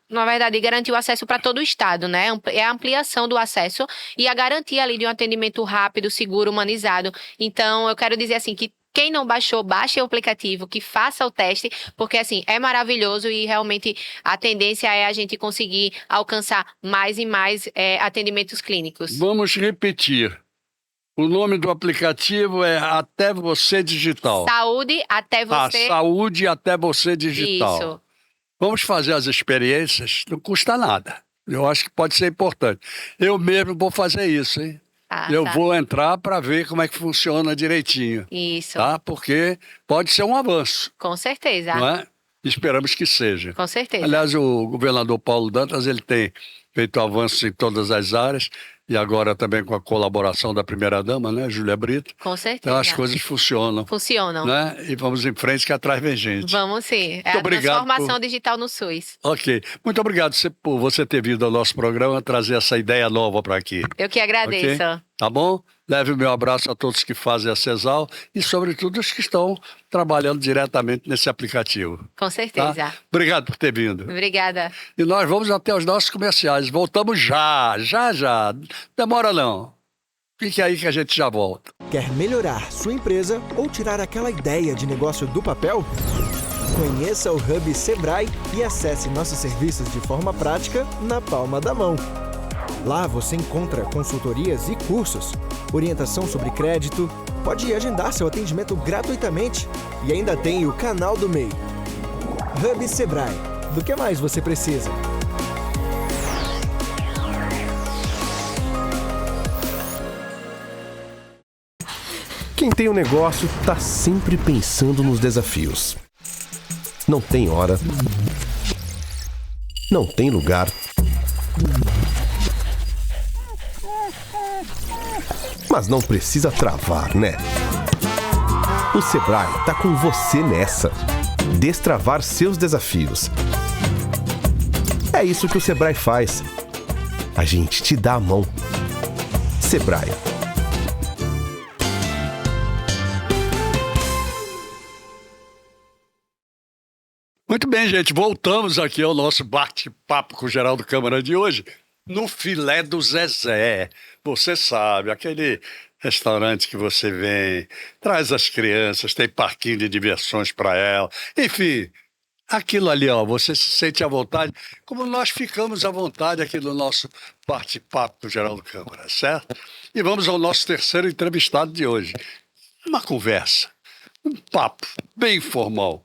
na verdade, garantir o acesso para todo o estado, né? É a ampliação do acesso e a garantia ali de um atendimento rápido, seguro, humanizado. Então, eu quero dizer assim que quem não baixou, baixe o aplicativo, que faça o teste, porque assim, é maravilhoso e realmente a tendência é a gente conseguir alcançar mais e mais atendimentos clínicos. Vamos repetir. O nome do aplicativo é Até Você Digital. Saúde até você. Saúde até você digital. Isso. Vamos fazer as experiências, não custa nada. Eu acho que pode ser importante. Eu mesmo vou fazer isso, hein? Eu vou entrar para ver como é que funciona direitinho. Isso. Tá? Porque pode ser um avanço. Com certeza. Não é? Esperamos que seja. Com certeza. Aliás, o governador Paulo Dantas, ele tem feito avanços em todas as áreas e agora também com a colaboração da primeira-dama, né, Júlia Brito. Com certeza. Então as coisas funcionam. Funcionam. Né? E vamos em frente que atrás vem gente. Vamos sim. Muito obrigado a transformação digital no SUS. Ok. Muito obrigado por você ter vindo ao nosso programa trazer essa ideia nova para aqui. Eu que agradeço. Okay? Tá bom? Leve o meu abraço a todos que fazem a CESAL e, sobretudo, os que estão trabalhando diretamente nesse aplicativo. Com certeza. Tá? Obrigado por ter vindo. Obrigada. E nós vamos até os nossos comerciais. Voltamos já. Demora não. Fique aí que a gente já volta. Quer melhorar sua empresa ou tirar aquela ideia de negócio do papel? Conheça o Hub Sebrae e acesse nossos serviços de forma prática na palma da mão. Lá você encontra consultorias e cursos, orientação sobre crédito, pode agendar seu atendimento gratuitamente e ainda tem o canal do MEI. Hub Sebrae. Do que mais você precisa? Quem tem um negócio tá sempre pensando nos desafios. Não tem hora. Não tem lugar. Mas não precisa travar, né? O Sebrae tá com você nessa. Destravar seus desafios. É isso que o Sebrae faz. A gente te dá a mão. Sebrae. Muito bem, gente. Voltamos aqui ao nosso bate-papo com o Geraldo Câmara de hoje. No Filé do Zezé. Você sabe, aquele restaurante que você vem, traz as crianças, tem parquinho de diversões para ela. Enfim, aquilo ali, ó, você se sente à vontade, como nós ficamos à vontade aqui no nosso bate-papo com o Geraldo Câmara, certo? E vamos ao nosso terceiro entrevistado de hoje. Uma conversa, um papo bem informal.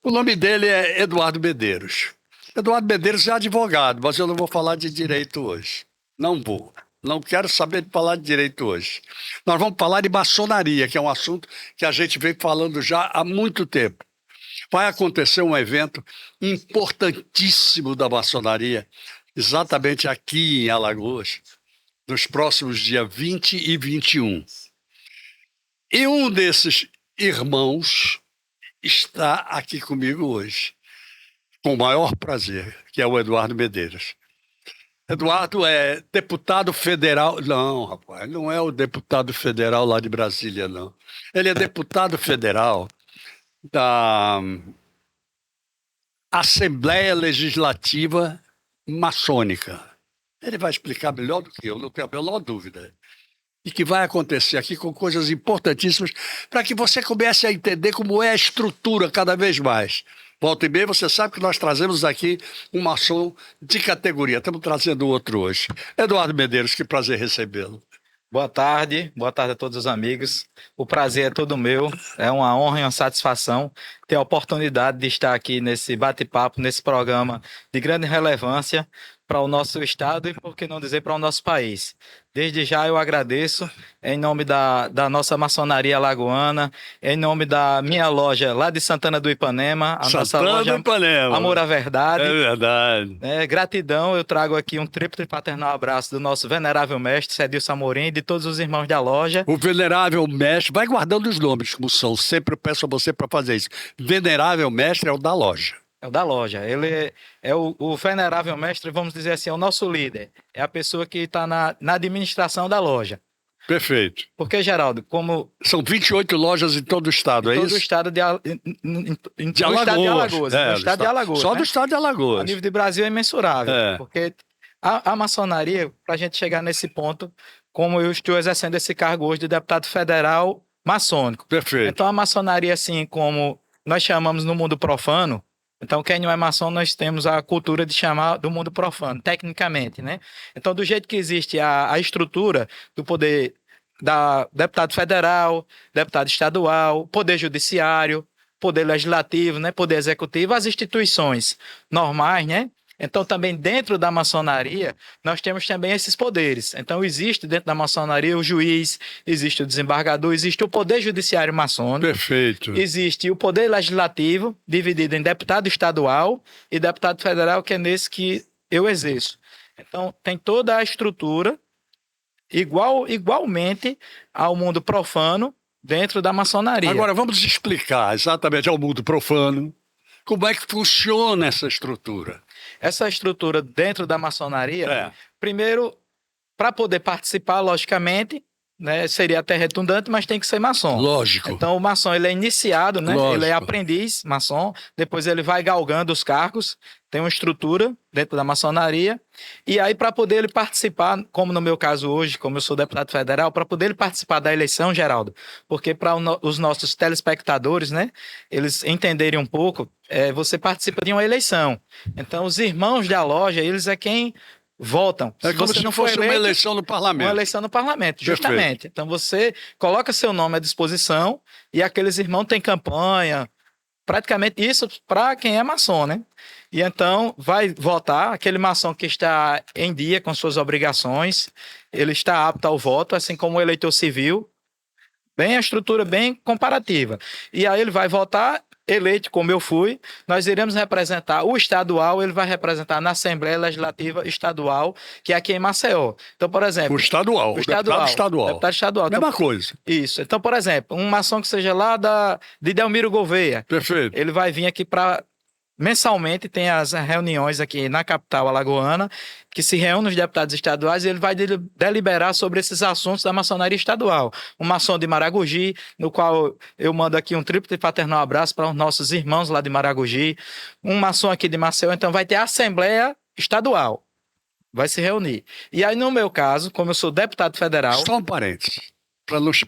O nome dele é Eduardo Medeiros. Eduardo Medeiros é advogado, mas eu não vou falar de direito hoje. Não vou. Não quero saber de falar de direito hoje. Nós vamos falar de maçonaria, que é um assunto que a gente vem falando já há muito tempo. Vai acontecer um evento importantíssimo da maçonaria, exatamente aqui em Alagoas, nos próximos dias 20 e 21. E um desses irmãos está aqui comigo hoje, com o maior prazer, que é o Eduardo Medeiros. Eduardo é deputado federal. Não, rapaz, não é o deputado federal lá de Brasília, não. Ele é deputado federal da Assembleia Legislativa Maçônica. Ele vai explicar melhor do que eu, não tenho a menor dúvida. E que vai acontecer aqui com coisas importantíssimas para que você comece a entender como é a estrutura cada vez mais. Volta e meia, você sabe que nós trazemos aqui um maçom de categoria. Estamos trazendo outro hoje. Eduardo Medeiros, que prazer recebê-lo. Boa tarde a todos os amigos. O prazer é todo meu, é uma honra e uma satisfação ter a oportunidade de estar aqui nesse bate-papo, nesse programa de grande relevância, para o nosso estado e, por que não dizer, para o nosso país. Desde já eu agradeço, em nome da nossa maçonaria alagoana, em nome da minha loja lá de Santana do Ipanema, a nossa loja Amor à Verdade. É verdade. Gratidão, eu trago aqui um tríplice paternal abraço do nosso venerável mestre, Cedilson Amorim, e de todos os irmãos da loja. O venerável mestre, vai guardando os nomes como são, sempre eu peço a você para fazer isso. Venerável mestre é o da loja. É o da loja. Ele é o venerável mestre, vamos dizer assim, é o nosso líder. É a pessoa que está na administração da loja. Perfeito. Porque, Geraldo, como... São 28 lojas em todo o estado, é todo isso? o estado de Alagoas. É, No estado de Alagoas. Só né? do estado de Alagoas. A nível de Brasil é imensurável. É. Porque a maçonaria, para a gente chegar nesse ponto, como eu estou exercendo esse cargo hoje de deputado federal maçônico. Perfeito. Então, a maçonaria, assim como nós chamamos no mundo profano, então, quem não é maçom, nós temos a cultura de chamar do mundo profano, tecnicamente, né? Então, do jeito que existe a estrutura do poder da deputado federal, deputado estadual, poder judiciário, poder legislativo, né? Poder executivo, as instituições normais, né? Então, também dentro da maçonaria, nós temos também esses poderes. Então, existe dentro da maçonaria o juiz, existe o desembargador, existe o poder judiciário maçônico. Perfeito. Existe o poder legislativo, dividido em deputado estadual e deputado federal, que é nesse que eu exerço. Então, tem toda a estrutura, igualmente ao mundo profano, dentro da maçonaria. Agora, vamos explicar exatamente ao mundo profano como é que funciona essa estrutura. Essa estrutura dentro da maçonaria, É. primeiro, para poder participar, logicamente, né, seria até redundante, mas tem que ser maçom. Lógico. Então, o maçom ele é iniciado, né? Lógico. Ele é aprendiz maçom, depois ele vai galgando os cargos, tem uma estrutura dentro da maçonaria, e aí para poder ele participar, como no meu caso hoje, como eu sou deputado federal, para poder ele participar da eleição, Geraldo, porque para os nossos telespectadores, né, eles entenderem um pouco, você participa de uma eleição. Então, os irmãos da loja, eles é quem votam. É como se não fosse for uma eleito, eleição no parlamento. uma eleição no parlamento, justamente. Então você coloca seu nome à disposição e aqueles irmãos têm campanha, praticamente isso para quem é maçom, né? E então vai votar, aquele maçom que está em dia com suas obrigações, ele está apto ao voto, assim como o eleitor civil, bem a estrutura bem comparativa. E aí ele vai votar, eleito como eu fui, nós iremos representar o estadual, ele vai representar na Assembleia Legislativa Estadual, que é aqui em Maceió. Então, por exemplo... O estadual, o deputado estadual. Deputado estadual. Mesma Então, coisa. isso. Então, por exemplo, um maçom que seja lá de Delmiro Gouveia, Perfeito. ele vai vir aqui para... Mensalmente tem as reuniões aqui na capital alagoana, que se reúnem os deputados estaduais e ele vai deliberar sobre esses assuntos da maçonaria estadual. Um maçom de Maragogi, no qual eu mando aqui um tríplice paternal abraço para os nossos irmãos lá de Maragogi. Um maçom aqui de Maceió, então vai ter a Assembleia Estadual. Vai se reunir. E aí, no meu caso, como eu sou deputado federal... Só um parênteses,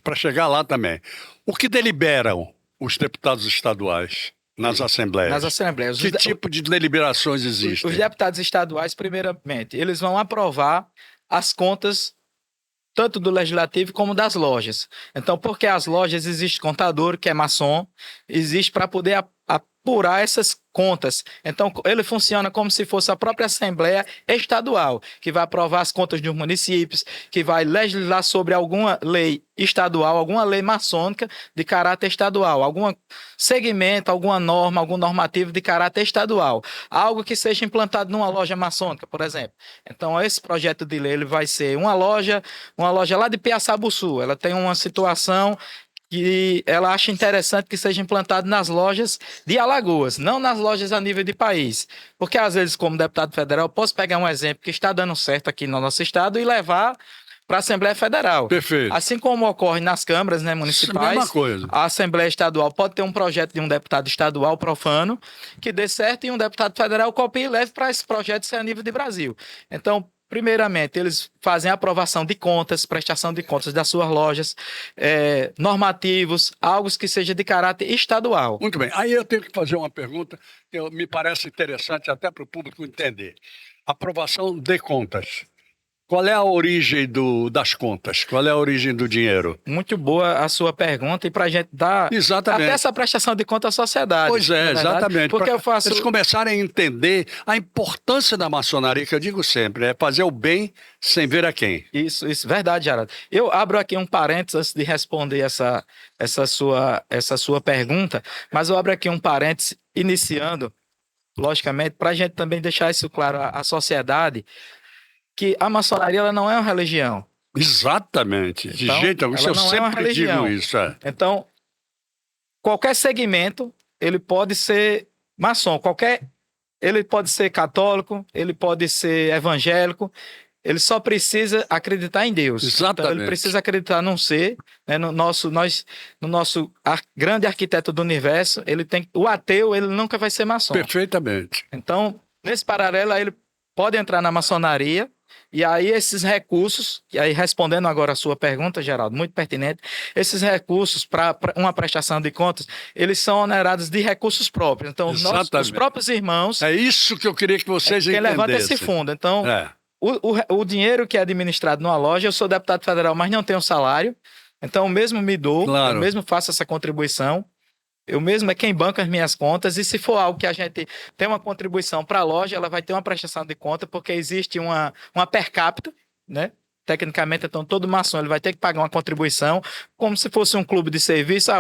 para chegar lá também. O que deliberam os deputados estaduais nas assembleias? Nas assembleias. Que tipo de deliberações existem? Os deputados estaduais, primeiramente, eles vão aprovar as contas tanto do legislativo como das lojas. Então, porque as lojas existe contador, que é maçom, existe para poder apurar essas contas. Então, ele funciona como se fosse a própria Assembleia Estadual, que vai aprovar as contas dos municípios, que vai legislar sobre alguma lei estadual, alguma lei maçônica de caráter estadual, algum segmento, alguma norma, algum normativo de caráter estadual. Algo que seja implantado numa loja maçônica, por exemplo. Então, esse projeto de lei ele vai ser uma loja lá de Piaçabuçu. Ela tem uma situação que ela acha interessante que seja implantado nas lojas de Alagoas, não nas lojas a nível de país. Porque, às vezes, como deputado federal, eu posso pegar um exemplo que está dando certo aqui no nosso estado e levar para a Assembleia Federal. Perfeito. Assim como ocorre nas câmaras, né, municipais, Mesma coisa. a Assembleia Estadual pode ter um projeto de um deputado estadual profano que dê certo e um deputado federal copie e leve para esse projeto ser a nível de Brasil. Então, primeiramente, eles fazem a aprovação de contas, prestação de contas das suas lojas, normativos, algo que seja de caráter estadual. Muito bem. Aí eu tenho que fazer uma pergunta que me parece interessante até para o público entender. Aprovação de contas. Qual é a origem das contas? Qual é a origem do dinheiro? Muito boa a sua pergunta e para a gente dar Exatamente. até essa prestação de conta à sociedade. Pois na é, verdade. exatamente. Porque Pra eu faço... eles começarem a entender a importância da maçonaria, que eu digo sempre, é fazer o bem sem ver a quem. Isso, verdade, Geraldo. Eu abro aqui um parênteses antes de responder essa sua pergunta, mas eu abro aqui um parênteses iniciando, logicamente, para a gente também deixar isso claro à sociedade, que a maçonaria ela não é uma religião. Exatamente. De Então, jeito algum. ela Eu não é uma sempre religião. digo isso. É. Então, qualquer segmento, ele pode ser maçom, ele pode ser católico, ele pode ser evangélico, ele só precisa acreditar em Deus. Exatamente. Então, ele precisa acreditar num ser, né, no nosso grande arquiteto do universo, o ateu, ele nunca vai ser maçom. Perfeitamente. Então, nesse paralelo, aí ele pode entrar na maçonaria, e aí esses recursos, e aí respondendo agora a sua pergunta, Geraldo, muito pertinente, esses recursos para uma prestação de contas, eles são onerados de recursos próprios. Então, os próprios irmãos... É isso que eu queria que vocês quem entendessem. levanta esse fundo. Então, É. o dinheiro que é administrado numa loja, eu sou deputado federal, mas não tenho salário, então eu mesmo me dou, Claro. eu mesmo faço essa contribuição, eu mesmo é quem banca as minhas contas, e se for algo que a gente tem uma contribuição para a loja, ela vai ter uma prestação de conta, porque existe uma per capita, né? Tecnicamente, então, todo maçom ele vai ter que pagar uma contribuição, como se fosse um clube de serviço.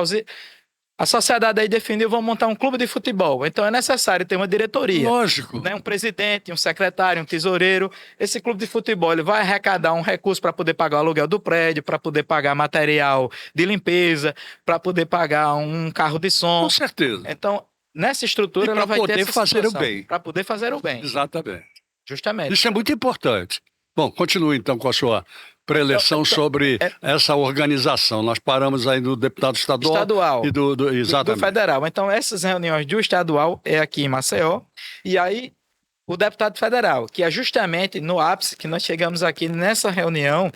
A sociedade aí definiu, vamos montar um clube de futebol. Então, é necessário ter uma diretoria. Lógico. Né? Um presidente, um secretário, um tesoureiro. Esse clube de futebol ele vai arrecadar um recurso para poder pagar o aluguel do prédio, para poder pagar material de limpeza, para poder pagar um carro de som. Com certeza. Então, nessa estrutura, E ela vai ter poder essa fazer o situação, bem. para poder fazer o bem. Exatamente. Justamente. Isso é muito importante. Bom, continue então com a sua preleção sobre essa organização. Nós paramos aí do deputado estadual. E do exatamente. Do federal. Então, essas reuniões do estadual é aqui em Maceió. E aí, o deputado federal, que é justamente no ápice que nós chegamos aqui nessa reunião,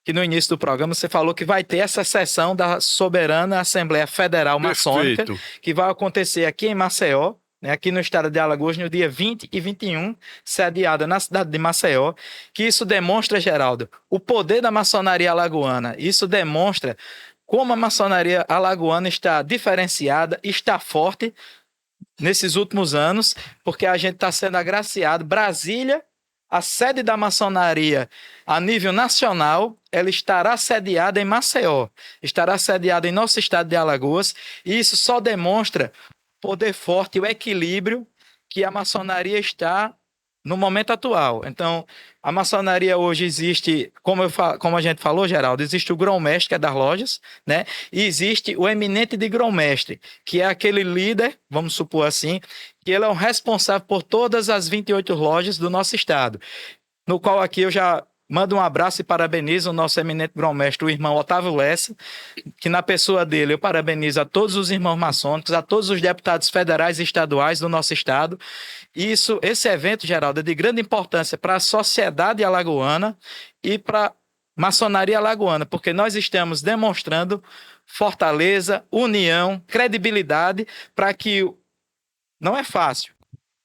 que no início do programa você falou que vai ter essa sessão da Soberana Assembleia Federal Maçônica, que vai acontecer aqui em Maceió, né, aqui no estado de Alagoas, no dia 20 e 21, sediada na cidade de Maceió, que isso demonstra, Geraldo, o poder da maçonaria alagoana. Isso demonstra como a maçonaria alagoana está diferenciada, está forte nesses últimos anos, porque a gente está sendo agraciado. Brasília, a sede da maçonaria a nível nacional, ela estará sediada em Maceió, estará sediada em nosso estado de Alagoas, e isso só demonstra poder forte e o equilíbrio que a maçonaria está no momento atual. Então, a maçonaria hoje existe, como a gente falou, Geraldo, existe o grão-mestre, que é das lojas, né? E existe o eminente de grão-mestre, que é aquele líder, vamos supor assim, que ele é o responsável por todas as 28 lojas do nosso estado, no qual aqui eu já mando um abraço e parabenizo o nosso eminente grão-mestre, o irmão Otávio Lessa, que na pessoa dele eu parabenizo a todos os irmãos maçônicos, a todos os deputados federais e estaduais do nosso estado. Esse evento, Geraldo, é de grande importância para a sociedade alagoana e para a maçonaria alagoana, porque nós estamos demonstrando fortaleza, união, credibilidade para que... Não é fácil.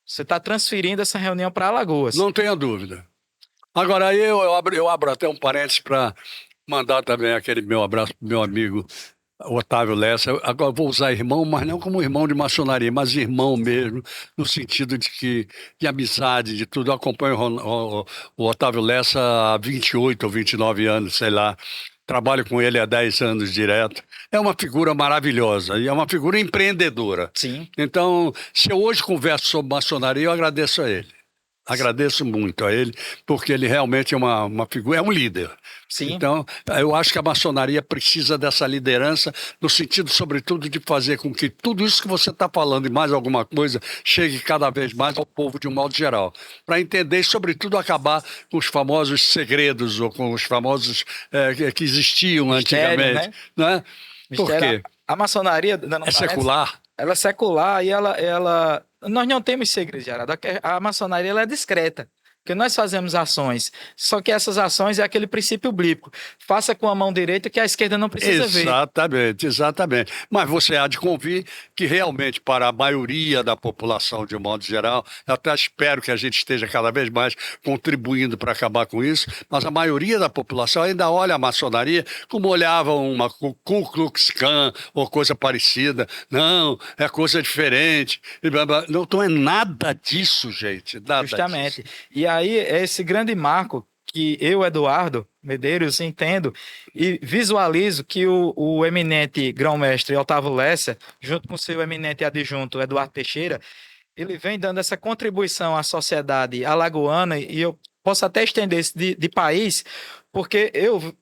Você está transferindo essa reunião para Alagoas. Não tenha dúvida. Agora, aí eu abro até um parênteses para mandar também aquele meu abraço para meu amigo Otávio Lessa. Agora vou usar irmão, mas não como irmão de maçonaria, mas irmão mesmo, no sentido de amizade, de tudo. Eu acompanho o Otávio Lessa há 28 ou 29 anos, sei lá. Trabalho com ele há 10 anos direto. É uma figura maravilhosa e é uma figura empreendedora. Sim. Então, se eu hoje converso sobre maçonaria, eu agradeço a ele. Agradeço muito a ele, porque ele realmente é uma figura, é um líder. Sim. Então, eu acho que a maçonaria precisa dessa liderança, no sentido, sobretudo, de fazer com que tudo isso que você está falando e mais alguma coisa chegue cada vez mais ao povo de um modo geral. Para entender e, sobretudo, acabar com os famosos segredos ou com os famosos que existiam antigamente. Né? Por quê? A maçonaria... É secular? Ela é secular e ela... Nós não temos segredos, Geraldo. A maçonaria ela é discreta. Porque nós fazemos ações, só que essas ações é aquele princípio bíblico. Faça com a mão direita que a esquerda não precisa ver. Exatamente, exatamente. Mas você há de convir que realmente para a maioria da população, de um modo geral, eu até espero que a gente esteja cada vez mais contribuindo para acabar com isso, mas a maioria da população ainda olha a maçonaria como olhavam uma Ku Klux Klan ou coisa parecida. Não, é coisa diferente. Não é nada disso, gente. Nada Justamente. disso. E aí é esse grande marco que eu, Eduardo Medeiros, entendo e visualizo que o eminente grão-mestre Otávio Lessa, junto com seu eminente adjunto Eduardo Teixeira, ele vem dando essa contribuição à sociedade alagoana, e eu posso até estender isso de país, porque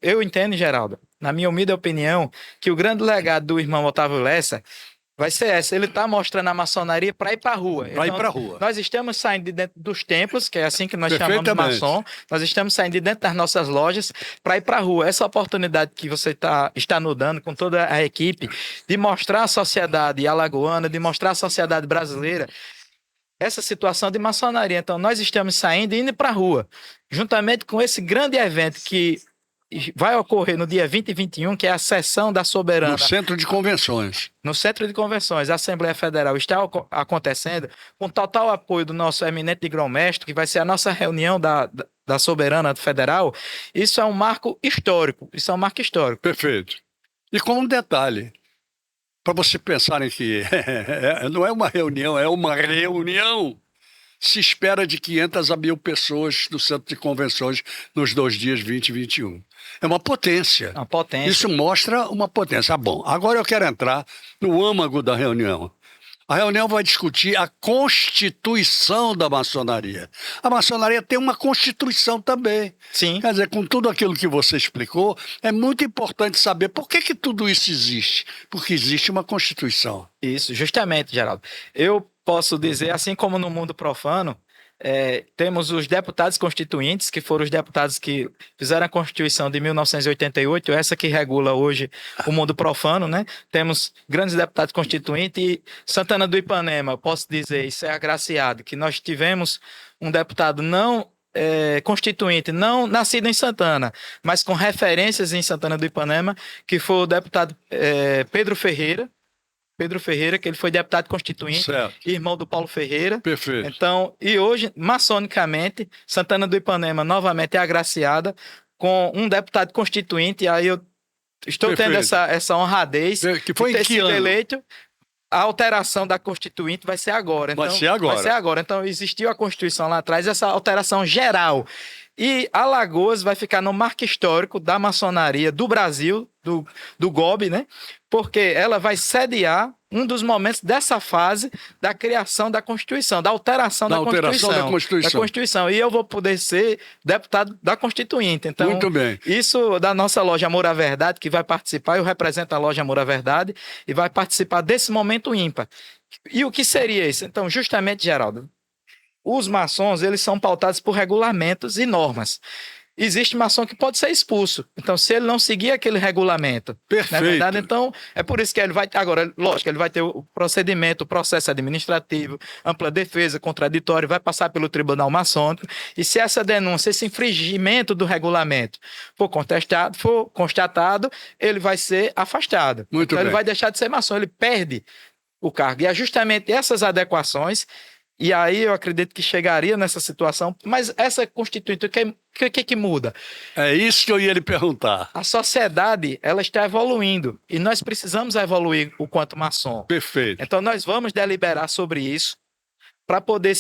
eu entendo, Geraldo, na minha humilde opinião, que o grande legado do irmão Otávio Lessa vai ser essa. Ele está mostrando a maçonaria para ir para a rua. Para ir para a rua. Nós estamos saindo de dentro dos templos, que é assim que nós chamamos de Perfeitamente. maçom. Nós estamos saindo de dentro das nossas lojas para ir para a rua. Essa oportunidade que você está nos dando com toda a equipe de mostrar à sociedade alagoana, de mostrar à sociedade brasileira essa situação de maçonaria. Então, nós estamos saindo e indo para a rua, juntamente com esse grande evento que vai ocorrer no dia 20 e 21, que é a sessão da Soberana. No Centro de Convenções. No Centro de Convenções, a Assembleia Federal está acontecendo com total apoio do nosso eminente grão-mestre, que vai ser a nossa reunião da Soberana Federal. Isso é um marco histórico. Isso é um marco histórico. Perfeito. E com um detalhe, para você pensarem que não é uma reunião, é uma reunião. Se espera de 500 a 1.000 pessoas no Centro de Convenções nos 2 dias 20 e 21. É uma potência. Uma potência. Isso mostra uma potência. Bom, agora eu quero entrar no âmago da reunião. A reunião vai discutir a constituição da maçonaria. A maçonaria tem uma constituição também. Sim. Quer dizer, com tudo aquilo que você explicou, é muito importante saber por que tudo isso existe. Porque existe uma constituição. Isso, justamente, Geraldo. Eu posso dizer, assim como no mundo profano, temos os deputados constituintes, que foram os deputados que fizeram a Constituição de 1988, essa que regula hoje o mundo profano, né? Temos grandes deputados constituintes e Santana do Ipanema, posso dizer, isso é agraciado, que nós tivemos um deputado não constituinte, não nascido em Santana, mas com referências em Santana do Ipanema, que foi o deputado Pedro Ferreira, que ele foi deputado constituinte, Certo. irmão do Paulo Ferreira. Perfeito. Então, e hoje, maçonicamente, Santana do Ipanema novamente é agraciada com um deputado constituinte, e aí eu estou Perfeito. tendo essa honradez Que foi de em ter que sido ano? eleito. A alteração da Constituinte vai ser agora. Então, Vai ser agora. Vai ser agora. Então, existiu a Constituição lá atrás, essa alteração geral. E Alagoas vai ficar no marco histórico da maçonaria do Brasil, do GOB, né? Porque ela vai sediar um dos momentos dessa fase da criação da Constituição, da alteração da Constituição. E eu vou poder ser deputado da Constituinte. Então, muito bem. Isso da nossa loja Amor à Verdade, que vai participar, eu represento a loja Amor à Verdade, e vai participar desse momento ímpar. E o que seria isso? Então, justamente, Geraldo, os maçons, eles são pautados por regulamentos e normas. Existe maçom que pode ser expulso. Então, se ele não seguir aquele regulamento, Perfeito. na verdade, então, é por isso que ele vai... Agora, lógico, ele vai ter o procedimento, o processo administrativo, ampla defesa, contraditório, vai passar pelo tribunal maçônico, e se essa denúncia, esse infringimento do regulamento for constatado, ele vai ser afastado. Muito então, bem. ele vai deixar de ser maçom, ele perde o cargo. E é justamente essas adequações. E aí eu acredito que chegaria nessa situação, mas essa Constituinte, o que muda? É isso que eu ia lhe perguntar. A sociedade, ela está evoluindo e nós precisamos evoluir o quanto maçom. Perfeito. Então nós vamos deliberar sobre isso para poder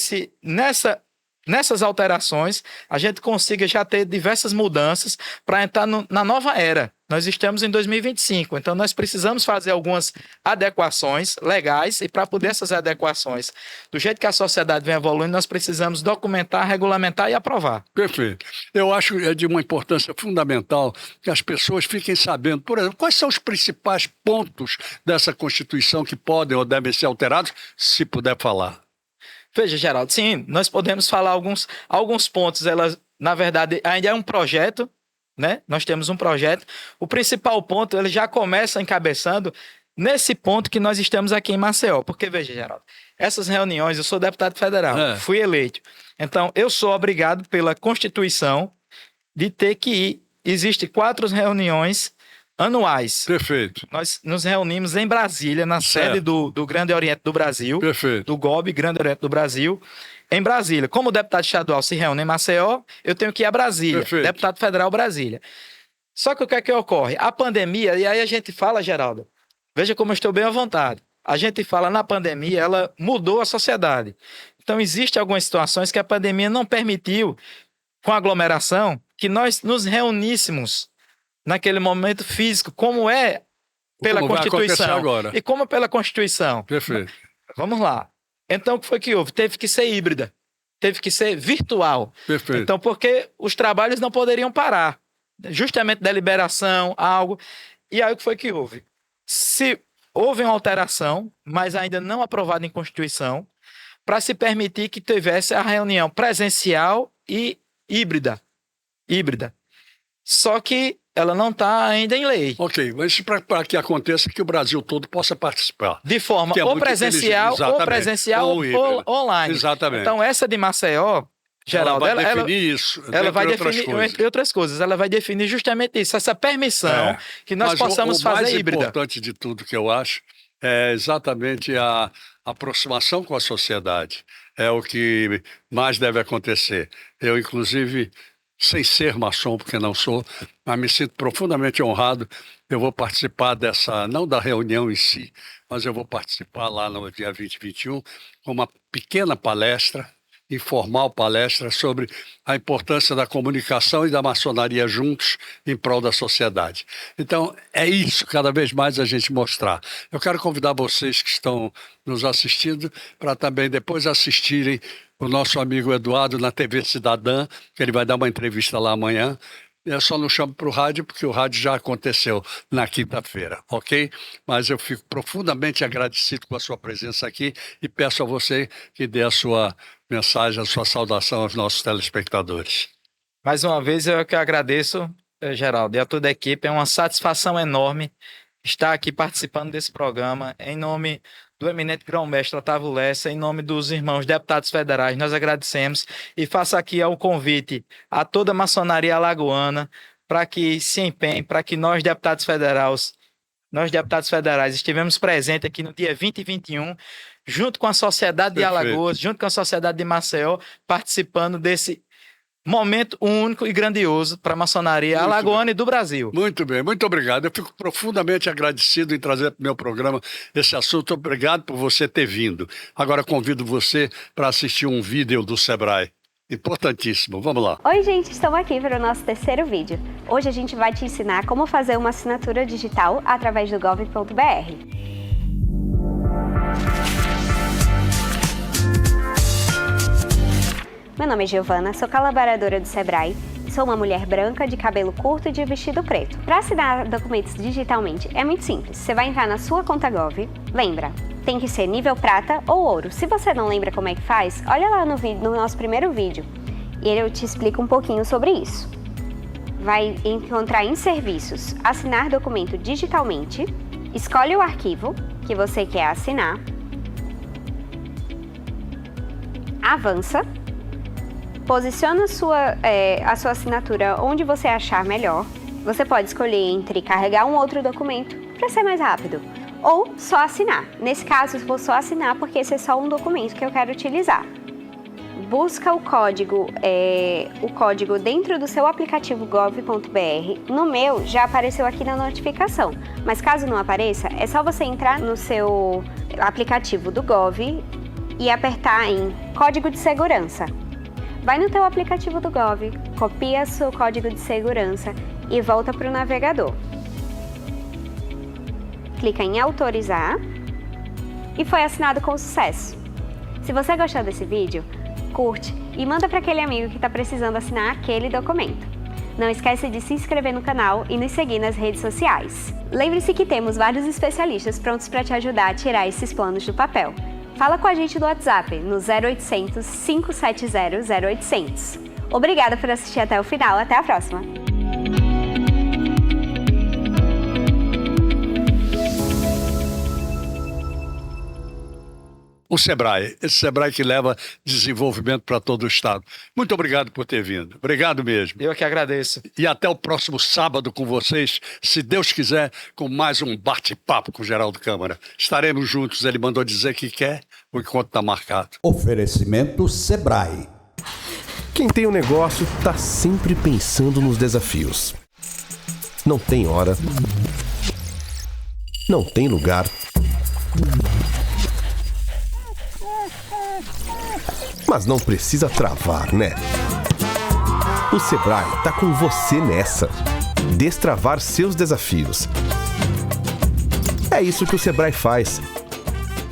nessas alterações, a gente consiga já ter diversas mudanças para entrar na nova era. Nós estamos em 2025, então nós precisamos fazer algumas adequações legais e para poder essas adequações, do jeito que a sociedade vem evoluindo, nós precisamos documentar, regulamentar e aprovar. Perfeito. Eu acho de uma importância fundamental que as pessoas fiquem sabendo, por exemplo, quais são os principais pontos dessa Constituição que podem ou devem ser alterados, se puder falar. Veja, Geraldo, sim, nós podemos falar alguns pontos, elas, na verdade, ainda é um projeto, né? Nós temos um projeto. O principal ponto, ele já começa encabeçando nesse ponto que nós estamos aqui em Maceió. Porque, veja, Geraldo, essas reuniões, eu sou deputado federal, fui eleito. Então, eu sou obrigado pela Constituição de ter que ir. Existem 4 reuniões anuais. Perfeito. Nós nos reunimos em Brasília, na sede do Grande Oriente do Brasil. Perfeito. Do GOB, Grande Oriente do Brasil. Em Brasília. Como o deputado estadual se reúne em Maceió, eu tenho que ir a Brasília. Perfeito. Deputado federal, Brasília. Só que o que é que ocorre? A pandemia, e aí a gente fala, Geraldo, veja como eu estou bem à vontade. A gente fala na pandemia, ela mudou a sociedade. Então, existem algumas situações que a pandemia não permitiu, com aglomeração, que nós nos reuníssemos naquele momento físico, como é pela Como vai acontecer Constituição. agora. E como pela Constituição. Perfeito. Vamos lá. Então, o que foi que houve? Teve que ser híbrida. Teve que ser virtual. Perfeito. Então, porque os trabalhos não poderiam parar. Justamente deliberação, algo. E aí, o que foi que houve? Se houve uma alteração, mas ainda não aprovada em Constituição, para se permitir que tivesse a reunião presencial e híbrida. Só que ela não está ainda em lei. Ok, mas para que aconteça que o Brasil todo possa participar. De forma Que é ou muito presencial, inteligente. ou híbrida. online. Exatamente. Então, essa de Maceió, Geraldo, ela vai definir isso. ela vai entre outras definir, coisas. entre outras coisas, ela vai definir justamente isso, essa permissão que nós Mas possamos o fazer mais híbrida. importante de tudo que eu acho é exatamente a aproximação com a sociedade. É o que mais deve acontecer. Eu, inclusive, sem ser maçom, porque não sou, mas me sinto profundamente honrado. Eu vou participar dessa, não da reunião em si, mas eu vou participar lá no dia 20 e 21 com uma pequena palestra, informal palestra sobre a importância da comunicação e da maçonaria juntos em prol da sociedade. Então, é isso, cada vez mais a gente mostrar. Eu quero convidar vocês que estão nos assistindo para também depois assistirem o nosso amigo Eduardo na TV Cidadã, que ele vai dar uma entrevista lá amanhã. Eu só não chamo para o rádio, porque o rádio já aconteceu na quinta-feira, ok? Mas eu fico profundamente agradecido com a sua presença aqui e peço a você que dê a sua mensagem, a sua saudação aos nossos telespectadores. Mais uma vez, eu que agradeço, Geraldo, e a toda a equipe. É uma satisfação enorme estar aqui participando desse programa. Em nome do eminente grão-mestre Otávio Lessa, em nome dos irmãos deputados federais, nós agradecemos e faço aqui o convite a toda a maçonaria alagoana para que se empenhe, para que nós deputados federais estivemos presentes aqui no dia 20 e 21, junto com a sociedade de Alagoas, junto com a sociedade de Maceió, participando desse momento único e grandioso para a maçonaria alagoana e do Brasil. Muito bem, muito obrigado. Eu fico profundamente agradecido em trazer para o meu programa esse assunto. Obrigado por você ter vindo. Agora convido você para assistir um vídeo do Sebrae. Importantíssimo. Vamos lá. Oi, gente, estamos aqui para o nosso terceiro vídeo. Hoje a gente vai te ensinar como fazer uma assinatura digital através do gov.br. Meu nome é Giovana, sou colaboradora do Sebrae, sou uma mulher branca de cabelo curto e de vestido preto. Para assinar documentos digitalmente é muito simples, você vai entrar na sua conta Gov, lembra, tem que ser nível prata ou ouro. Se você não lembra como é que faz, olha lá no nosso primeiro vídeo e eu te explico um pouquinho sobre isso. Vai encontrar em serviços, assinar documento digitalmente, escolhe o arquivo que você quer assinar, avança, posiciona a sua assinatura onde você achar melhor. Você pode escolher entre carregar um outro documento para ser mais rápido ou só assinar. Nesse caso, eu vou só assinar porque esse é só um documento que eu quero utilizar. Busca o código dentro do seu aplicativo gov.br. No meu, já apareceu aqui na notificação, mas caso não apareça, é só você entrar no seu aplicativo do Gov e apertar em Código de Segurança. Vai no teu aplicativo do Gov, copia seu código de segurança e volta para o navegador. Clica em autorizar e foi assinado com sucesso. Se você gostou desse vídeo, curte e manda para aquele amigo que está precisando assinar aquele documento. Não esquece de se inscrever no canal e nos seguir nas redes sociais. Lembre-se que temos vários especialistas prontos para te ajudar a tirar esses planos do papel. Fala com a gente no WhatsApp, no 0800 570 0800. Obrigada por assistir até o final. Até a próxima! o Sebrae. Esse Sebrae que leva desenvolvimento para todo o estado. Muito obrigado por ter vindo. Obrigado mesmo. Eu que agradeço. E até o próximo sábado com vocês, se Deus quiser, com mais um bate-papo com o Geraldo Câmara. Estaremos juntos. Ele mandou dizer que quer, o encontro está marcado. Oferecimento Sebrae. Quem tem um negócio tá sempre pensando nos desafios. Não tem hora. Não tem lugar. Mas não precisa travar, né? O Sebrae tá com você nessa. Destravar seus desafios. É isso que o Sebrae faz.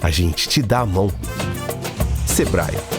A gente te dá a mão. Sebrae.